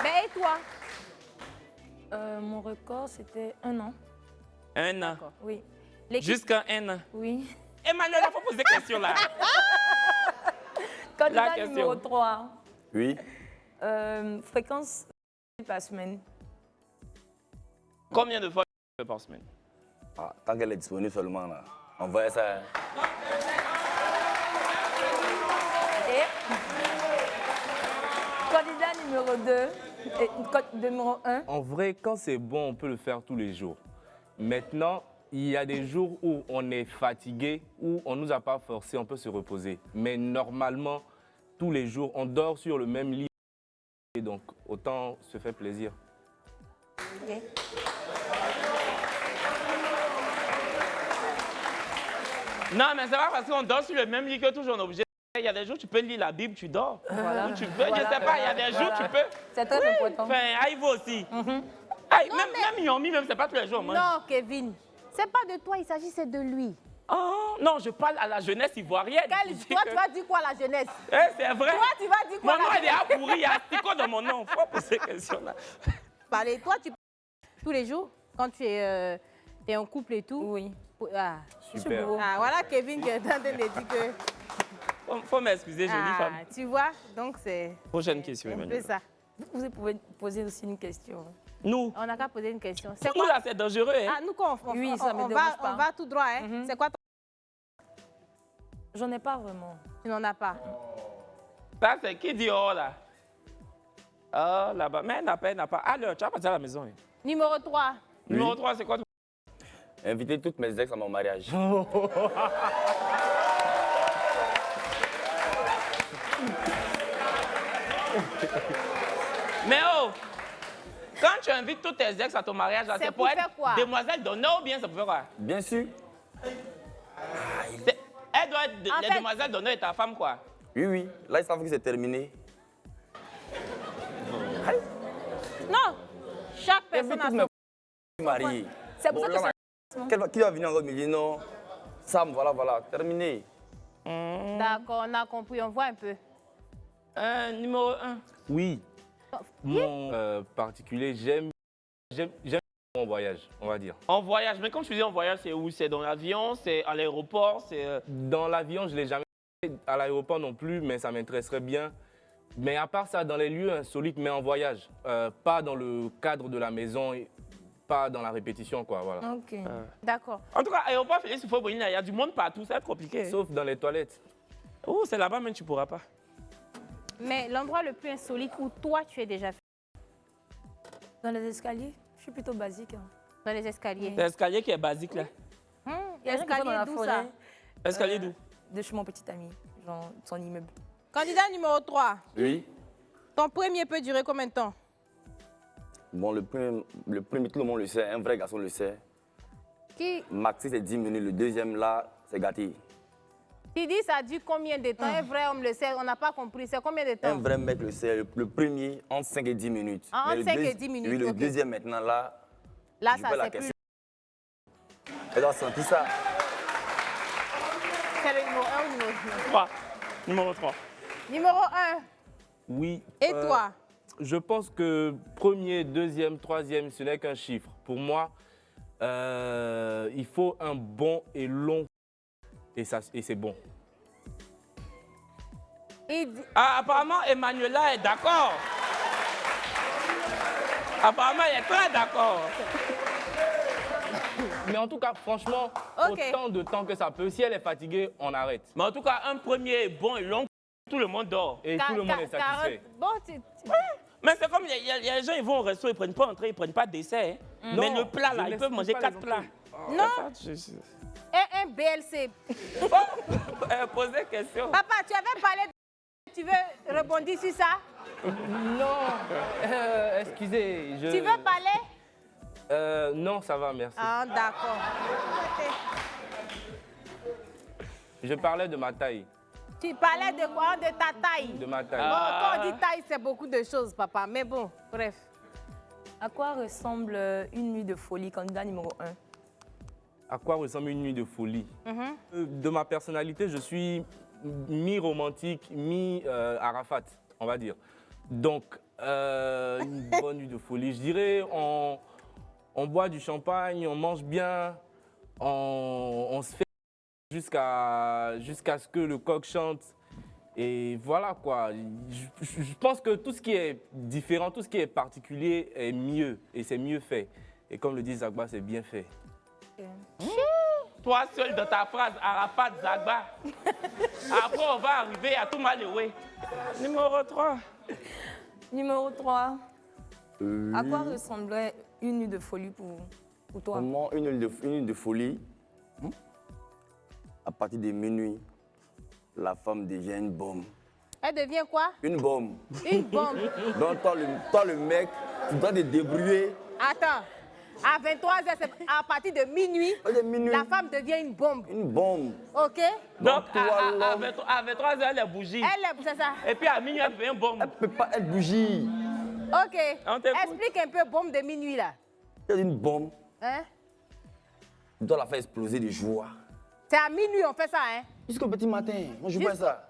Mais et toi? Mon record, c'était 1 an. 1 an. Oui. Jusqu'à 1 an. Oui. Emmanuel, il faut poser des questions là. Candidat numéro 3. Oui. Fréquence par semaine. Combien de fois par semaine? Tant qu'elle est disponible seulement, là. Envoyez ça. Et candidat numéro 2, numéro 1. En vrai, quand c'est bon, on peut le faire tous les jours. Maintenant, il y a des jours où on est fatigué, où on ne nous a pas forcé, on peut se reposer. Mais normalement, tous les jours, on dort sur le même lit. Et donc, autant se faire plaisir. Okay. Non, mais c'est pas parce qu'on dort sur le même lit que toujours on est obligé. Il y a des jours, tu peux lire la Bible, tu dors. Voilà. Ou tu peux, je sais pas, il y a des jours, tu peux. C'est très important. Enfin, Aïvo aussi. Même Yomi, même, c'est pas tous les jours. Moi. Non, Kevin. C'est pas de toi, il s'agissait de lui. Oh, non, je parle à la jeunesse ivoirienne. Toi, tu vas dire quoi à la jeunesse? C'est vrai. Toi, tu vas dire quoi? Mon nom est déjà pourri, il y a Tico dans mon nom. Faut poser ces questions-là. Parlez, toi, tu tous les jours, quand tu es en couple et tout? Oui. Super. Voilà Kevin qui est en train de dire que... Faut m'excuser, jolie femme. Tu vois, donc c'est... Prochaine question, un peu Emmanuel. ça. Vous pouvez poser aussi une question. Nous. On n'a qu'à poser une question. C'est Nous, là, c'est dangereux. Hein? Nous, oui, ça me dérange pas. On va tout droit. Hein? C'est quoi ton... J'en ai pas vraiment. Tu n'en as pas. Ça, c'est qui dit oh là? Oh là-bas. Mais elle n'a pas. Alors, tu vas partir à la maison. Hein? Numéro 3. Oui. Numéro 3, c'est quoi? Inviter toutes mes ex à mon mariage. Mais oh! Quand tu invites tous tes ex à ton mariage, c'est pour être quoi? demoiselle d'honneur ou bien c'est pour faire quoi? Bien sûr. Elle doit être les demoiselles d'honneur et ta femme quoi? Oui, oui. Là, ils savent que c'est terminé. Non! Chaque personne a son... Marié. C'est pour ça que c'est... Qui va venir encore me dire non? Sam, voilà, terminé. D'accord, on a compris, on voit un peu. Numéro 1. Oui. Mon particulier, j'aime mon voyage, on va dire. En voyage, mais quand tu dis en voyage, c'est où? C'est dans l'avion, c'est à l'aéroport, c'est... Dans l'avion, je ne l'ai jamais fait, à l'aéroport non plus, mais ça m'intéresserait bien. Mais à part ça, dans les lieux insolites, mais en voyage. Pas dans le cadre de la maison, et pas dans la répétition, quoi, voilà. Ok. D'accord. En tout cas, aéroport Félix Houphouët-Boigny, il y a du monde partout, ça va être compliqué. Sauf dans les toilettes. Oh, c'est là-bas, mais tu pourras pas. Mais l'endroit le plus insolite où toi, tu es déjà fait? Dans les escaliers, je suis plutôt basique. Hein. Dans les escaliers. C'est l'escalier qui est basique, là. L'escalier d'où ça? Escalier d'où? De chez mon petit ami, genre son immeuble. Candidat numéro 3. Oui. Ton premier peut durer combien de temps? Bon, le premier, tout le monde le sait, un vrai garçon le sait. Qui? Maxi, c'est 10 minutes. Le deuxième, là, c'est gâté. Tu dis ça dure combien de temps? Un vrai homme le sait, on n'a pas compris. C'est combien de temps? Un vrai mec le sait. Le premier, entre 5 et 10 minutes. Entre 5 et 10 minutes, Oui, le ok. deuxième, maintenant, là, Là, je ça peux la c'est plus... question. Elle doit sentir ça. C'est le numéro 1 ou numéro 2? 3. Numéro 3. Numéro 1. Oui. Et toi? Je pense que premier, deuxième, troisième, ce n'est qu'un chiffre. Pour moi, il faut un bon et long et c'est bon. Apparemment, Emmanuela est d'accord. Apparemment, elle est très d'accord. Mais en tout cas, franchement, autant de temps que ça peut. Si elle est fatiguée, on arrête. Mais en tout cas, un premier bon et long, tout le monde dort. Et tout le monde est satisfait. Bon, mais c'est comme, il y a les gens, ils vont au resto, ils ne prennent pas entrée, ils ne prennent pas dessert. Hein. Mais le plat, là, ils peuvent manger 4 plats. Non. Un BLC. Posez question. Papa, tu avais parlé de... Tu veux rebondir sur ça? Non, excusez. Tu veux parler? Non, ça va, merci. Ah, d'accord. Je parlais de ma taille. Tu parlais de quoi? De ta taille? De ma taille. Bon, quand on dit taille, c'est beaucoup de choses, papa. Mais bon, bref. À quoi ressemble une nuit de folie, candidat numéro 1? À quoi ressemble une nuit de folie? De ma personnalité, je suis mi-romantique, mi-Arafat, on va dire. Donc, une bonne nuit de folie. Je dirais, on boit du champagne, on mange bien, on se fait jusqu'à ce que le coq chante. Et voilà quoi. Je pense que tout ce qui est différent, tout ce qui est particulier est mieux. Et c'est mieux fait. Et comme le dit Zagba, c'est bien fait. Toi seul dans ta phrase, Arafat, Zagba. Après, on va arriver à tout malheureux. Numéro 3. Numéro 3. À quoi ressemblerait une nuit de folie pour toi? Comment une nuit de folie, à partir de minuit, la femme devient une bombe. Elle devient quoi? Une bombe. Une bombe. Donc toi, le mec, tu dois te débrouiller. Attends. À 23h, à partir de minuit, la femme devient une bombe. Une bombe. OK? Donc, à 23h, elle est bougie. C'est ça. Et puis à minuit, elle devient bombe. Elle ne peut pas être bougie. OK. On t'écoute. Explique un peu bombe de minuit, là. C'est une bombe. Hein? Tu dois la faire exploser de joie. C'est à minuit, on fait ça, hein? Jusqu'au petit matin. Moi, je vois ça.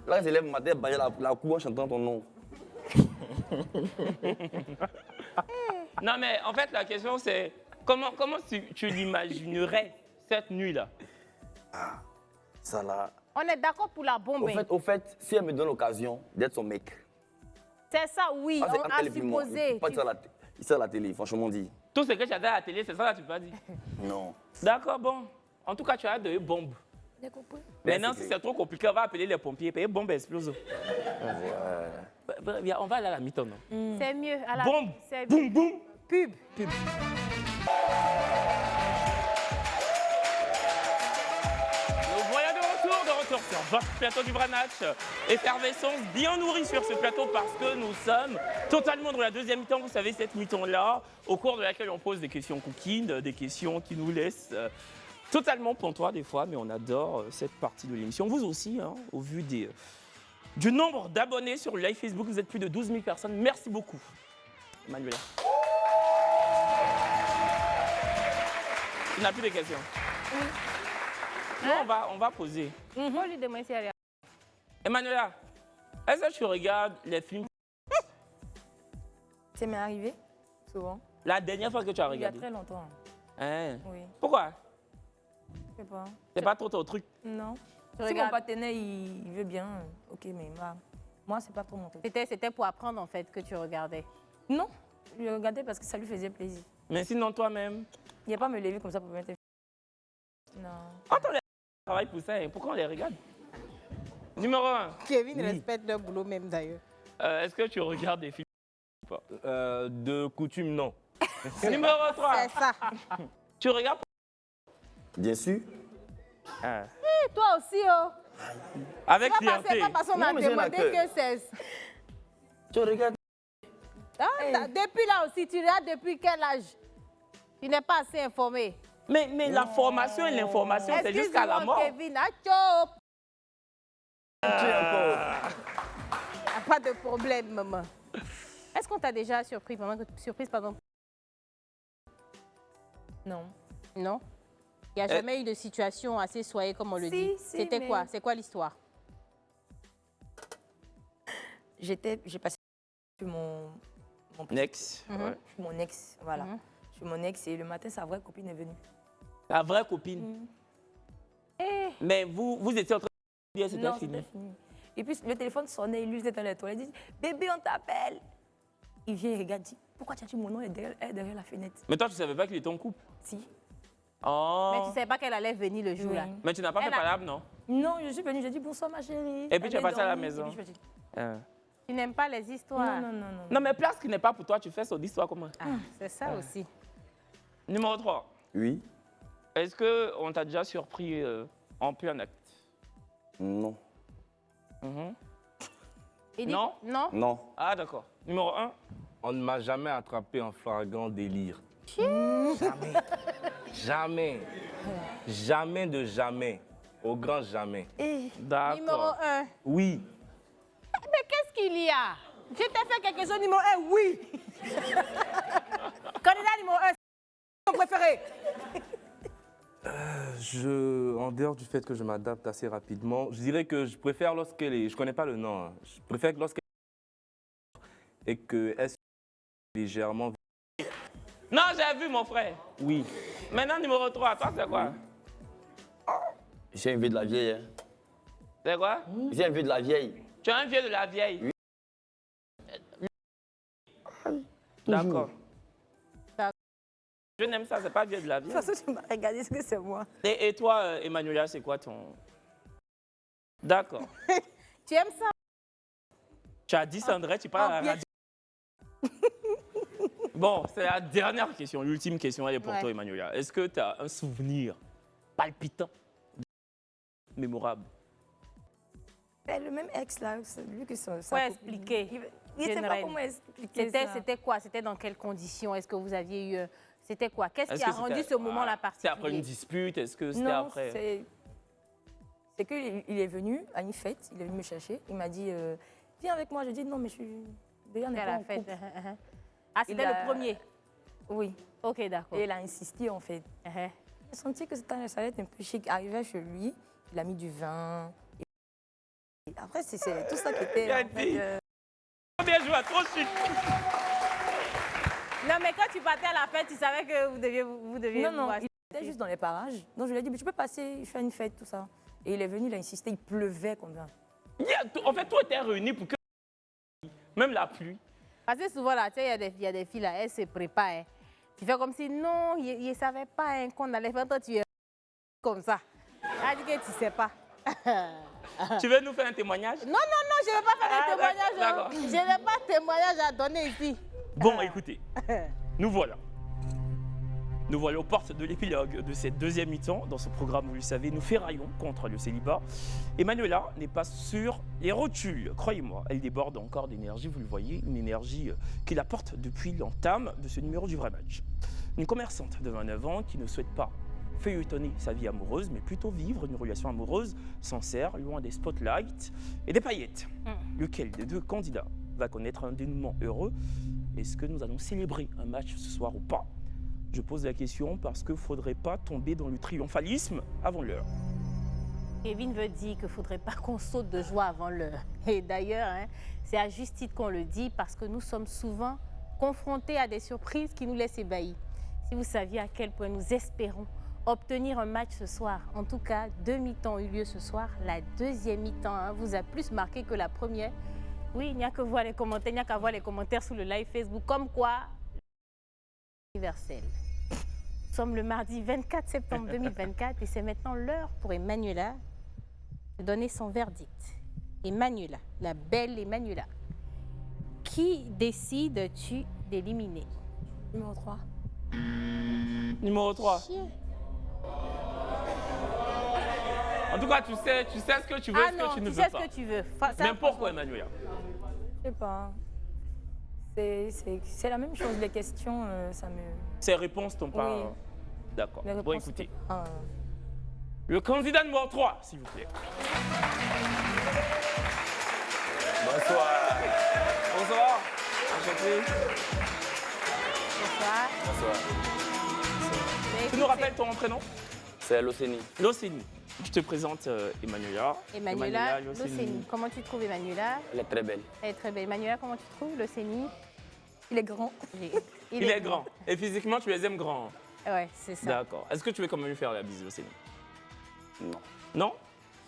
Là, je lève le matin, la cour en chantant ton nom. Non, mais en fait, la question, c'est comment tu l'imaginerais, cette nuit-là? Ah, ça là. On est d'accord pour la bombe. Au fait, si elle me donne l'occasion d'être son mec. C'est ça, oui. Ah, On a supposé. Pas il à la télé, franchement dit. Tout ce que tu as dit à la télé, c'est ça là, tu peux pas dire? Non. D'accord, bon. En tout cas, tu as de bombes. J'ai compris. Maintenant, si c'est trop compliqué, on va appeler les pompiers. Et bombe explose. On va aller à la mi-temps, non? C'est mieux. À la... Bombe. C'est Boum, boum. Pub. Nous voilà de retour sur votre plateau du Branach. Effervescence bien nourrie sur ce plateau parce que nous sommes totalement dans la deuxième mi-temps. Vous savez, cette mi-temps-là, au cours de laquelle on pose des questions coquines, des questions qui nous laissent totalement pantois des fois, mais on adore cette partie de l'émission. Vous aussi, hein, au vu du nombre d'abonnés sur le live Facebook, vous êtes plus de 12 000 personnes. Merci beaucoup, Emmanuela. Tu n'as plus de questions? Oui. Non, on va poser. Moi, lui demander si elle est... Emmanuela, est-ce que tu regardes les films? Ça m'est arrivé, souvent. La dernière fois que tu as Il y a regardé? très longtemps. Hein? Oui. Pourquoi? Je sais pas. C'est pas trop ton truc? Non. Tu Si regardes- mon partenaire, il veut bien, ok, mais moi, c'est pas trop mon truc. C'était pour apprendre, en fait, que tu regardais. Non, je regardais parce que ça lui faisait plaisir. Mais sinon, toi-même? Il n'y a pas à me lever comme ça pour mettre... Non. Quand on les travaille pour ça, hein, pourquoi on les regarde? Numéro 1. Kevin respecte leur boulot même, d'ailleurs. Est-ce que tu regardes des films ou pas? De coutume, non. Numéro 3. C'est ça. Tu regardes? Bien sûr. Ah. Et toi aussi, oh. Avec Tu vas passer fierté. pas parce qu'on a Non, mais j'ai un demandé acteur. que c'est... Tu regardes. Ah, depuis là aussi, tu regardes depuis quel âge? Tu n'es pas assez informé. Mais la formation et l'information, c'est jusqu'à la mort. Kevin, achop. Pas de problème, maman. Est-ce qu'on t'a déjà surprise pendant... Non. Non? Il n'y a jamais eu de situation assez soyée comme on le dit. Si, C'était mais- quoi? C'est quoi l'histoire? J'ai passé mon Next. Mhm. Ouais. Je suis mon ex, voilà. Je suis mon ex et le matin, sa vraie copine est venue. Ta vraie copine. Mais vous étiez en train de dire c'était Non, fini. c'était fini. Et puis le téléphone sonnait, lui, il était dans les toilettes. Il dit, bébé, on t'appelle. Il vient, il regarde, dit, pourquoi tu as dit mon nom elle est derrière la fenêtre? Mais toi, tu savais pas qu'il était en couple? Si. Oh. Mais tu ne savais pas qu'elle allait venir le jour, Oui. là. Mais tu n'as pas fait Elle a- palabre, non? Non, je suis venue, j'ai dit bonsoir ma chérie. Et puis tu es Elle passée à la dormir, maison. et puis je suis partie. Ah. Tu n'aimes pas les histoires. Non, non, non, non. Non, mais place qui n'est pas pour toi, tu fais son histoire comment? Ah, c'est ça aussi. Numéro 3. Oui. Est-ce qu'on t'a déjà surpris en plein acte? Non. Mhm. Non? Non. Non. Ah, d'accord. Numéro 1. On ne m'a jamais attrapé en flagrant délire. Jamais. Jamais. Jamais de jamais. Au grand jamais. D'accord. Numéro 1. Oui. Mais qu'est-ce qu'il y a? Je t'ai fait quelque chose, numéro 1, oui. Candidat numéro 1, c'est mon préféré. En dehors du fait que je m'adapte assez rapidement, je dirais que je préfère lorsqu'elle est... Je connais pas le nom. Hein. Je préfère que lorsqu'elle est... Et qu'elle soit légèrement... Non, j'ai vu, mon frère. Oui. Maintenant, numéro 3. Toi, c'est quoi? J'ai un vieux de la vieille. Hein. C'est quoi? J'ai un vieux de la vieille. Tu es un vieux de la vieille. Oui. D'accord. Je n'aime ça, c'est pas vieux de la De vieille. toute façon, tu m'as regardé ce que c'est moi. Et toi, Emmanuela, c'est quoi ton... D'accord. Tu aimes ça? Tu as dit Sandrine, tu parles à la radio. Bon, c'est la dernière question, l'ultime question, elle est pour toi, Emmanuela. Est-ce que tu as un souvenir palpitant, mémorable? Le même ex là, lui que ça. Faut expliquer. Il ne sait pas comment expliquer ça. C'était quoi? C'était dans quelles conditions? Est-ce que vous aviez eu... C'était quoi? Qu'est-ce qui a rendu ce moment-là particulier? C'est après une dispute? Est-ce que c'était après? C'est qu'il est venu à une fête, il est venu me chercher. Il m'a dit, viens avec moi. J'ai dit, non, mais je suis déjà n'est pas en couple. Ah, c'était le premier? Oui. Ok, d'accord. Et il a insisté, en fait. J'ai senti que ça allait être un peu chic. Arrivé chez lui, il a mis du vin. Et après, c'est tout ça qui était... En fait, Bien joué, trop chic. Non, mais quand tu partais à la fête, tu savais que vous deviez Non, il était juste dans les parages. Donc je lui ai dit, mais tu peux passer, faire une fête, tout ça. Et il est venu, il a insisté, il pleuvait comme ça. En fait, tout était réuni pour que... Même la pluie. Parce que souvent, là, tu sais, il y a des filles, là, elles se préparent. Hein. Tu fais comme si, non, il ne savait pas hein, qu'on allait faire, toi, tu es comme ça. Elle dit que tu ne sais pas. Tu veux nous faire un témoignage? Non, je ne veux pas faire un témoignage. D'accord. Je n'ai pas de témoignage à donner ici. Bon, écoutez, nous voilà. Nous voilà aux portes de l'épilogue de cette deuxième mi-temps. Dans ce programme, vous le savez, nous ferraillons contre le célibat. Emmanuela n'est pas sur les rotules. Croyez-moi, elle déborde encore d'énergie, vous le voyez, une énergie qui la porte depuis l'entame de ce numéro du vrai match. Une commerçante de 29 ans qui ne souhaite pas feuilletonner sa vie amoureuse, mais plutôt vivre une relation amoureuse sincère, loin des spotlights et des paillettes. Lequel des deux candidats va connaître un dénouement heureux? Est-ce que nous allons célébrer un match ce soir ou pas? Je pose la question parce qu'il ne faudrait pas tomber dans le triomphalisme avant l'heure. Kevin veut dire qu'il ne faudrait pas qu'on saute de joie avant l'heure. Et d'ailleurs, hein, c'est à juste titre qu'on le dit parce que nous sommes souvent confrontés à des surprises qui nous laissent ébahis. Si vous saviez à quel point nous espérons obtenir un match ce soir. En tout cas, 2 mi-temps ont eu lieu ce soir. La deuxième mi-temps vous a plus marqué que la première. Oui, il n'y a que voir les commentaires, il n'y a qu'à voir les commentaires sous le live Facebook. Comme quoi, universel. Nous sommes le mardi 24 septembre 2024 et c'est maintenant l'heure pour Emmanuela de donner son verdict. Emmanuela, la belle Emmanuela. Qui décides-tu d'éliminer? Numéro 3. Numéro 3. En tout cas, tu sais ce que tu veux, ce que tu ne veux pas. Tu sais ce que tu veux. Mais pourquoi, Emmanuela? Je sais pas. C'est la même chose, les questions, ça me... Ces réponses t'ont pas... Oui. D'accord. Les Bon, réponses, écoutez. c'était- Le candidat numéro 3, s'il vous plaît. Bonsoir. Bonsoir. Enchanté. Bonsoir. Bonsoir. Tu nous rappelles ton prénom? C'est l'Océanie. L'Océanie. Je te présente Emmanuela. Emmanuela, l'Océanie. Comment tu trouves Emmanuela? Elle est très belle. Elle est très belle. Emmanuela, comment tu trouves l'Océanie? Il est grand. Il est grand. Et physiquement, tu les aimes grands. Ouais, c'est ça. D'accord. Est-ce que tu veux quand même lui faire la bise, L'Océanie? Non. Non?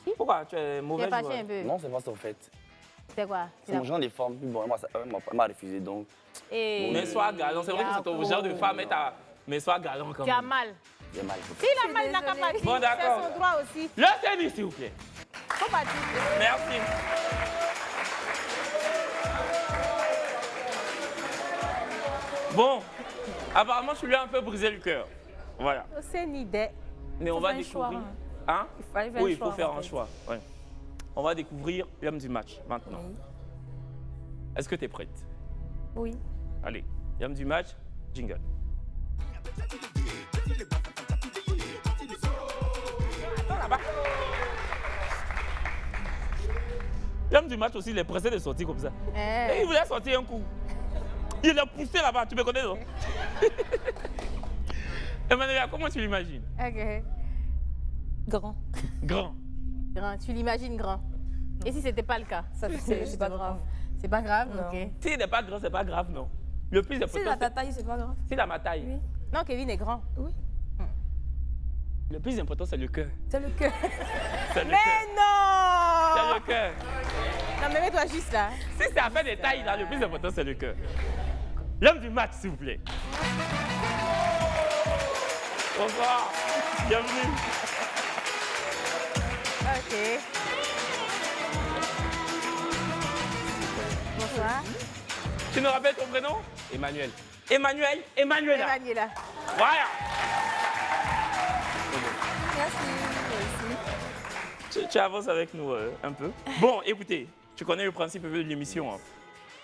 Si. Pourquoi? Tu es Tu es mauvaise fâché un peu? Non, c'est pas ça en fait. C'est quoi? C'est mon genre de femme. Puis bon, elle m'a refusé donc. Et... Mais sois galant. C'est vrai que c'est ton genre de femme, mais sois galant quand Tu as même. mal. J'ai mal. S'il a mal, il n'a qu'à partir. Bon, d'accord. C'est son droit aussi. L'Océanie, s'il vous plaît. Faut partir. Merci. Bon, apparemment, tu lui as un peu brisé le cœur. Voilà. L'Océanie des... Mais on va faire un choix, découvrir. hein. Hein? Il fallait faire Oui, un il faut choix, faire en un fait. choix. Ouais. On va découvrir l'homme du match maintenant. Est-ce que tu es prête? Oui. Allez, Yam du match, jingle. Attends là-bas. Yam du match aussi, il est pressé de sortir comme ça. Et il voulait sortir un coup. Il l'a poussé là-bas, tu me connais, non? Emmanuel, comment tu l'imagines? Ok. Grand. Grand. Grand, tu l'imagines grand. Et si c'était pas le cas? C'est pas grave. C'est pas grave? Non. Ok. S'il n'est pas grand, c'est pas grave, non. Le plus important. Si la ta taille, c'est pas grave. C'est ma taille. Oui. Non, Kevin est grand. Oui. Le plus important, c'est le cœur. C'est le cœur. C'est le Mais cœur. non! C'est le cœur. Non, mais mets-toi juste là. Si c'est affaire des tailles, là, le plus important, c'est le cœur. L'homme du match, s'il vous plaît. Bonsoir. Bienvenue. Ok. Bonsoir. Tu nous rappelles ton prénom? Emmanuel. Emmanuela. Emmanuela. Voilà. Merci. Tu avances avec nous un peu. Bon, écoutez, tu connais le principe de l'émission. Hein.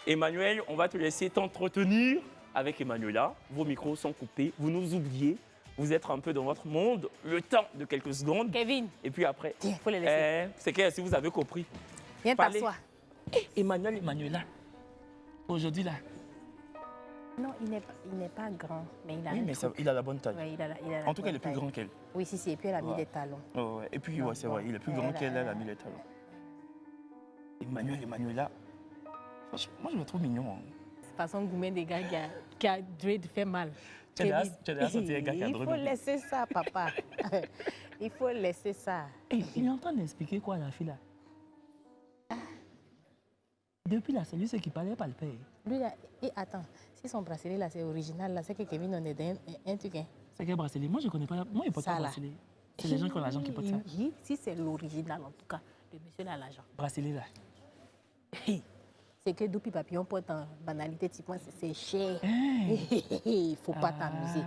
Emmanuel, on va te laisser t'entretenir avec Emmanuela. Vos micros sont coupés, vous nous oubliez. Vous êtes un peu dans votre monde, le temps de quelques secondes. Kevin. Et puis après, il faut les laisser. C'est que si vous avez compris. Viens t'asseoir. Emmanuela. Aujourd'hui là. Non, il n'est pas grand, mais il a il a la bonne taille. Ouais, il a la en tout cas, il est plus grand qu'elle. Oui, si, et puis elle a mis des talons. Oh, ouais. Et puis, ouais, c'est vrai, il est plus grand qu'elle, elle a mis les talons. Emmanuela, moi je me trouve mignon. Hein. C'est façon Goumen des gars qui a dû faire mal. Tu as senti un gars qui a drôle. Il faut laisser ça, papa. Il faut laisser ça. Il est en train d'expliquer quoi, la fille là? Depuis là, c'est lui qui parlait pas le père. Lui là, et attends, si son bracelet là c'est original, là c'est que Kevin en est un truc. Hein. C'est quel bracelet? Moi je connais pas. Moi il porte pas bracelet. C'est les gens qui ont l'argent qui portent ça. Si c'est l'original en tout cas, le monsieur a l'argent. Bracelet là. C'est que Doupi Papillon porte en banalité, type c'est cher. Il faut pas t'amuser.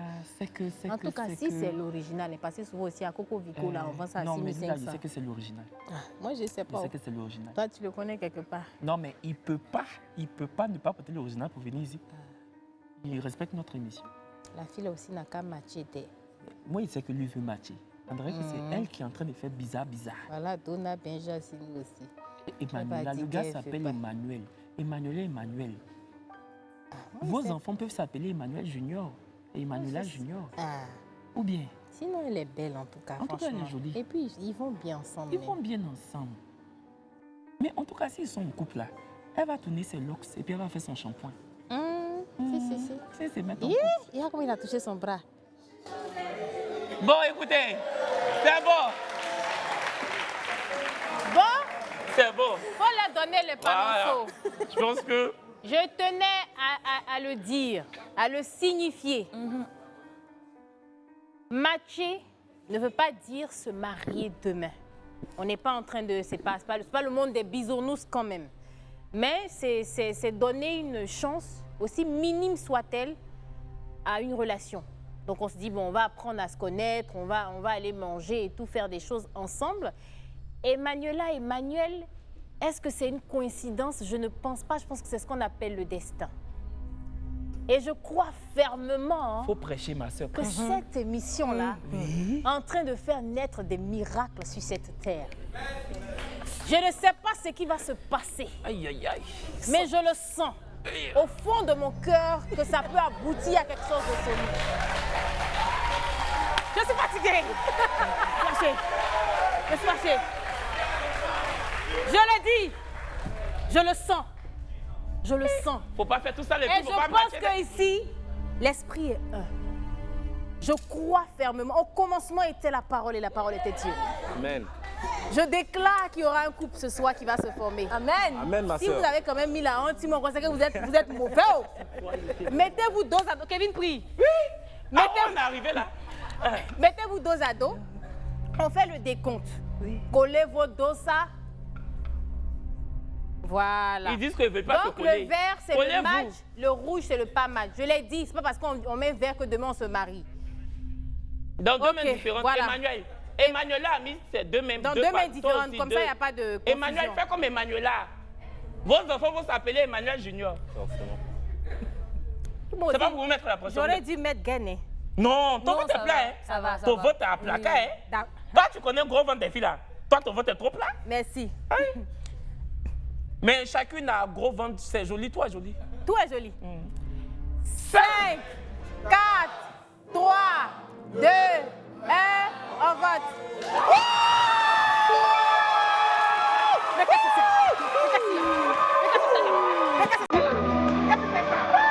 En tout cas, si c'est l'original, et parce que souvent aussi à Coco Vico, là, on vend ça à 6 500. Non, mais je sais que c'est l'original. Moi, je sais pas. Je sais que c'est l'original. Toi, tu le connais quelque part. Non, mais il peut pas ne pas porter l'original pour venir ici. Il respecte notre émission. La fille aussi n'a qu'à matcher. Moi, il sait que lui veut matcher. On dirait que c'est elle qui est en train de faire bizarre. Voilà, Donna Benja, c'est lui aussi. Emmanuel, le gars s'appelle Emmanuel. Emmanuel. Vos enfants peuvent s'appeler Emmanuel Junior et Emmanuela Junior. Ou bien. Sinon, elle est belle en tout cas. En tout cas, elle est jolie. Et puis, ils vont bien ensemble. Ils vont bien ensemble. Mais en tout cas, s'ils sont en couple là, elle va tourner ses locks et puis elle va faire son shampoing. Si. C'est maintenant. Regarde comment il a touché son bras. Bon, écoutez, c'est bon. C'est bon. Faut leur donner le panneau. Je pense que... Je tenais à le dire, à le signifier. Matcher ne veut pas dire se marier demain. On n'est pas en train de... C'est pas le monde des bisounours quand même. Mais c'est donner une chance, aussi minime soit-elle, à une relation. Donc on se dit, bon, on va apprendre à se connaître, on va aller manger et tout, faire des choses ensemble. Emmanuel, est-ce que c'est une coïncidence? Je ne pense pas. Je pense que c'est ce qu'on appelle le destin. Et je crois fermement faut prêcher, ma soeur. Que cette émission-là est en train de faire naître des miracles sur cette terre. Je ne sais pas ce qui va se passer. Mais je le sens au fond de mon cœur que ça peut aboutir à quelque chose de solide. Je suis fatiguée. Je suis fâchée. Je le dis. Je le sens. Je le sens. Faut pas faire tout ça, les filles. Et je pense qu'ici, l'esprit est un. Je crois fermement. Au commencement était la parole et la parole était Dieu. Amen. Je déclare qu'il y aura un couple ce soir qui va se former. Amen. Amen, ma si soeur. vous avez quand même mis la honte, si c'est que vous êtes mauvais. Mettez-vous dos à dos. Kevin prie. Oui. On est arrivé là. Mettez-vous dos à dos. On fait le décompte. Oui. Collez vos dos ça. Voilà. Ils disent qu'ils ne veulent pas se coller. Donc le vert, c'est le match. Le rouge, c'est le pas match. Je l'ai dit, c'est pas parce qu'on met vert que demain on se marie. Dans deux mains différentes. Voilà. Emmanuela a mis ses deux mains. Dans deux mains différentes, comme ça il n'y a pas de confusion. Emmanuel, fais comme Emmanuela. Vos enfants vont s'appeler Emmanuel Junior. Forcément. Bon, Ça va vous mettre la pression. J'aurais dû mettre Gagné. Non, ton Non, vote est ça plat. va, Hein. ça va, ça Ton va. vote est à placard. Oui. Hein. Toi, tu connais le gros ventre des filles là. Toi, ton vote est trop plat. Merci. Hein? Mais chacune a un gros ventre. C'est joli, toi, joli. Tout est joli. 5, 4, 3, 2, 1, on vote. Mais qu'est-ce que c'est? Mais qu'est-ce que c'est? Mais qu'est-ce que c'est? Mais qu'est-ce que c'est?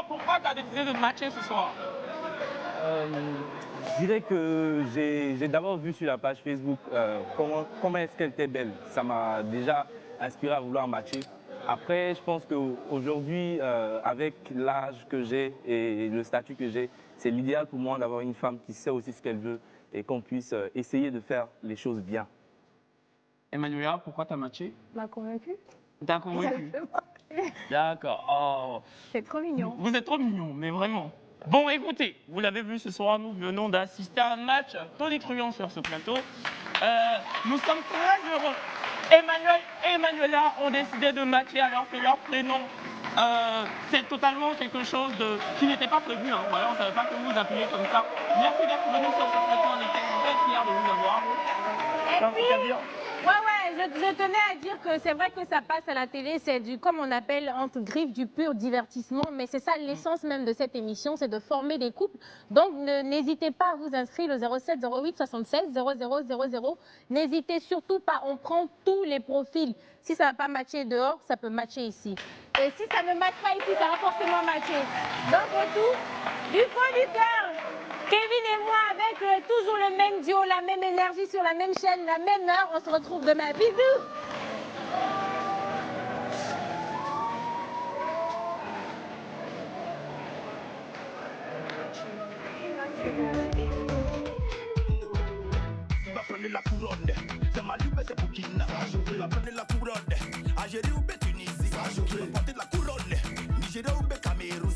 Pourquoi tu as décidé de matcher ce soir? Je dirais que j'ai d'abord vu sur la page Facebook comment est-ce qu'elle était belle. Ça m'a déjà inspiré à vouloir matcher. Après, je pense qu'aujourd'hui, avec l'âge que j'ai et le statut que j'ai, c'est l'idéal pour moi d'avoir une femme qui sait aussi ce qu'elle veut et qu'on puisse essayer de faire les choses bien. Emmanuela, pourquoi tu as matché? M'a convaincu. T'as convaincu? D'accord. Oh. C'est trop mignon. Vous êtes trop mignon, mais vraiment. Bon, écoutez, vous l'avez vu ce soir, nous venons d'assister à un match tonitruant sur ce plateau. Nous sommes très heureux. Emmanuel et Emmanuela ont décidé de matcher alors que leur prénom, c'est totalement quelque chose qui n'était pas prévu. Hein. Voilà, on ne savait pas que vous appuyez comme ça. Merci d'être venu sur ce plateau, on était très fiers de vous avoir. Je tenais à dire que c'est vrai que ça passe à la télé, c'est du, comme on appelle entre griffes, du pur divertissement, mais c'est ça l'essence même de cette émission, c'est de former des couples. Donc n'hésitez pas à vous inscrire au 07 08 76 0000. N'hésitez surtout pas, on prend tous les profils. Si ça ne va pas matcher dehors, ça peut matcher ici. Et si ça ne matche pas ici, ça va forcément matcher. Donc autour du producteur, Kevin et moi, avec toujours le même duo, la même énergie sur la même chaîne, la même heure, on se retrouve demain. Bisous! Va prendre la couronne, c'est Mali ou c'est Burkina. Va prendre la couronne, Algérie ou Tunisie. Va porter la couronne, Nigeria ou Cameroun.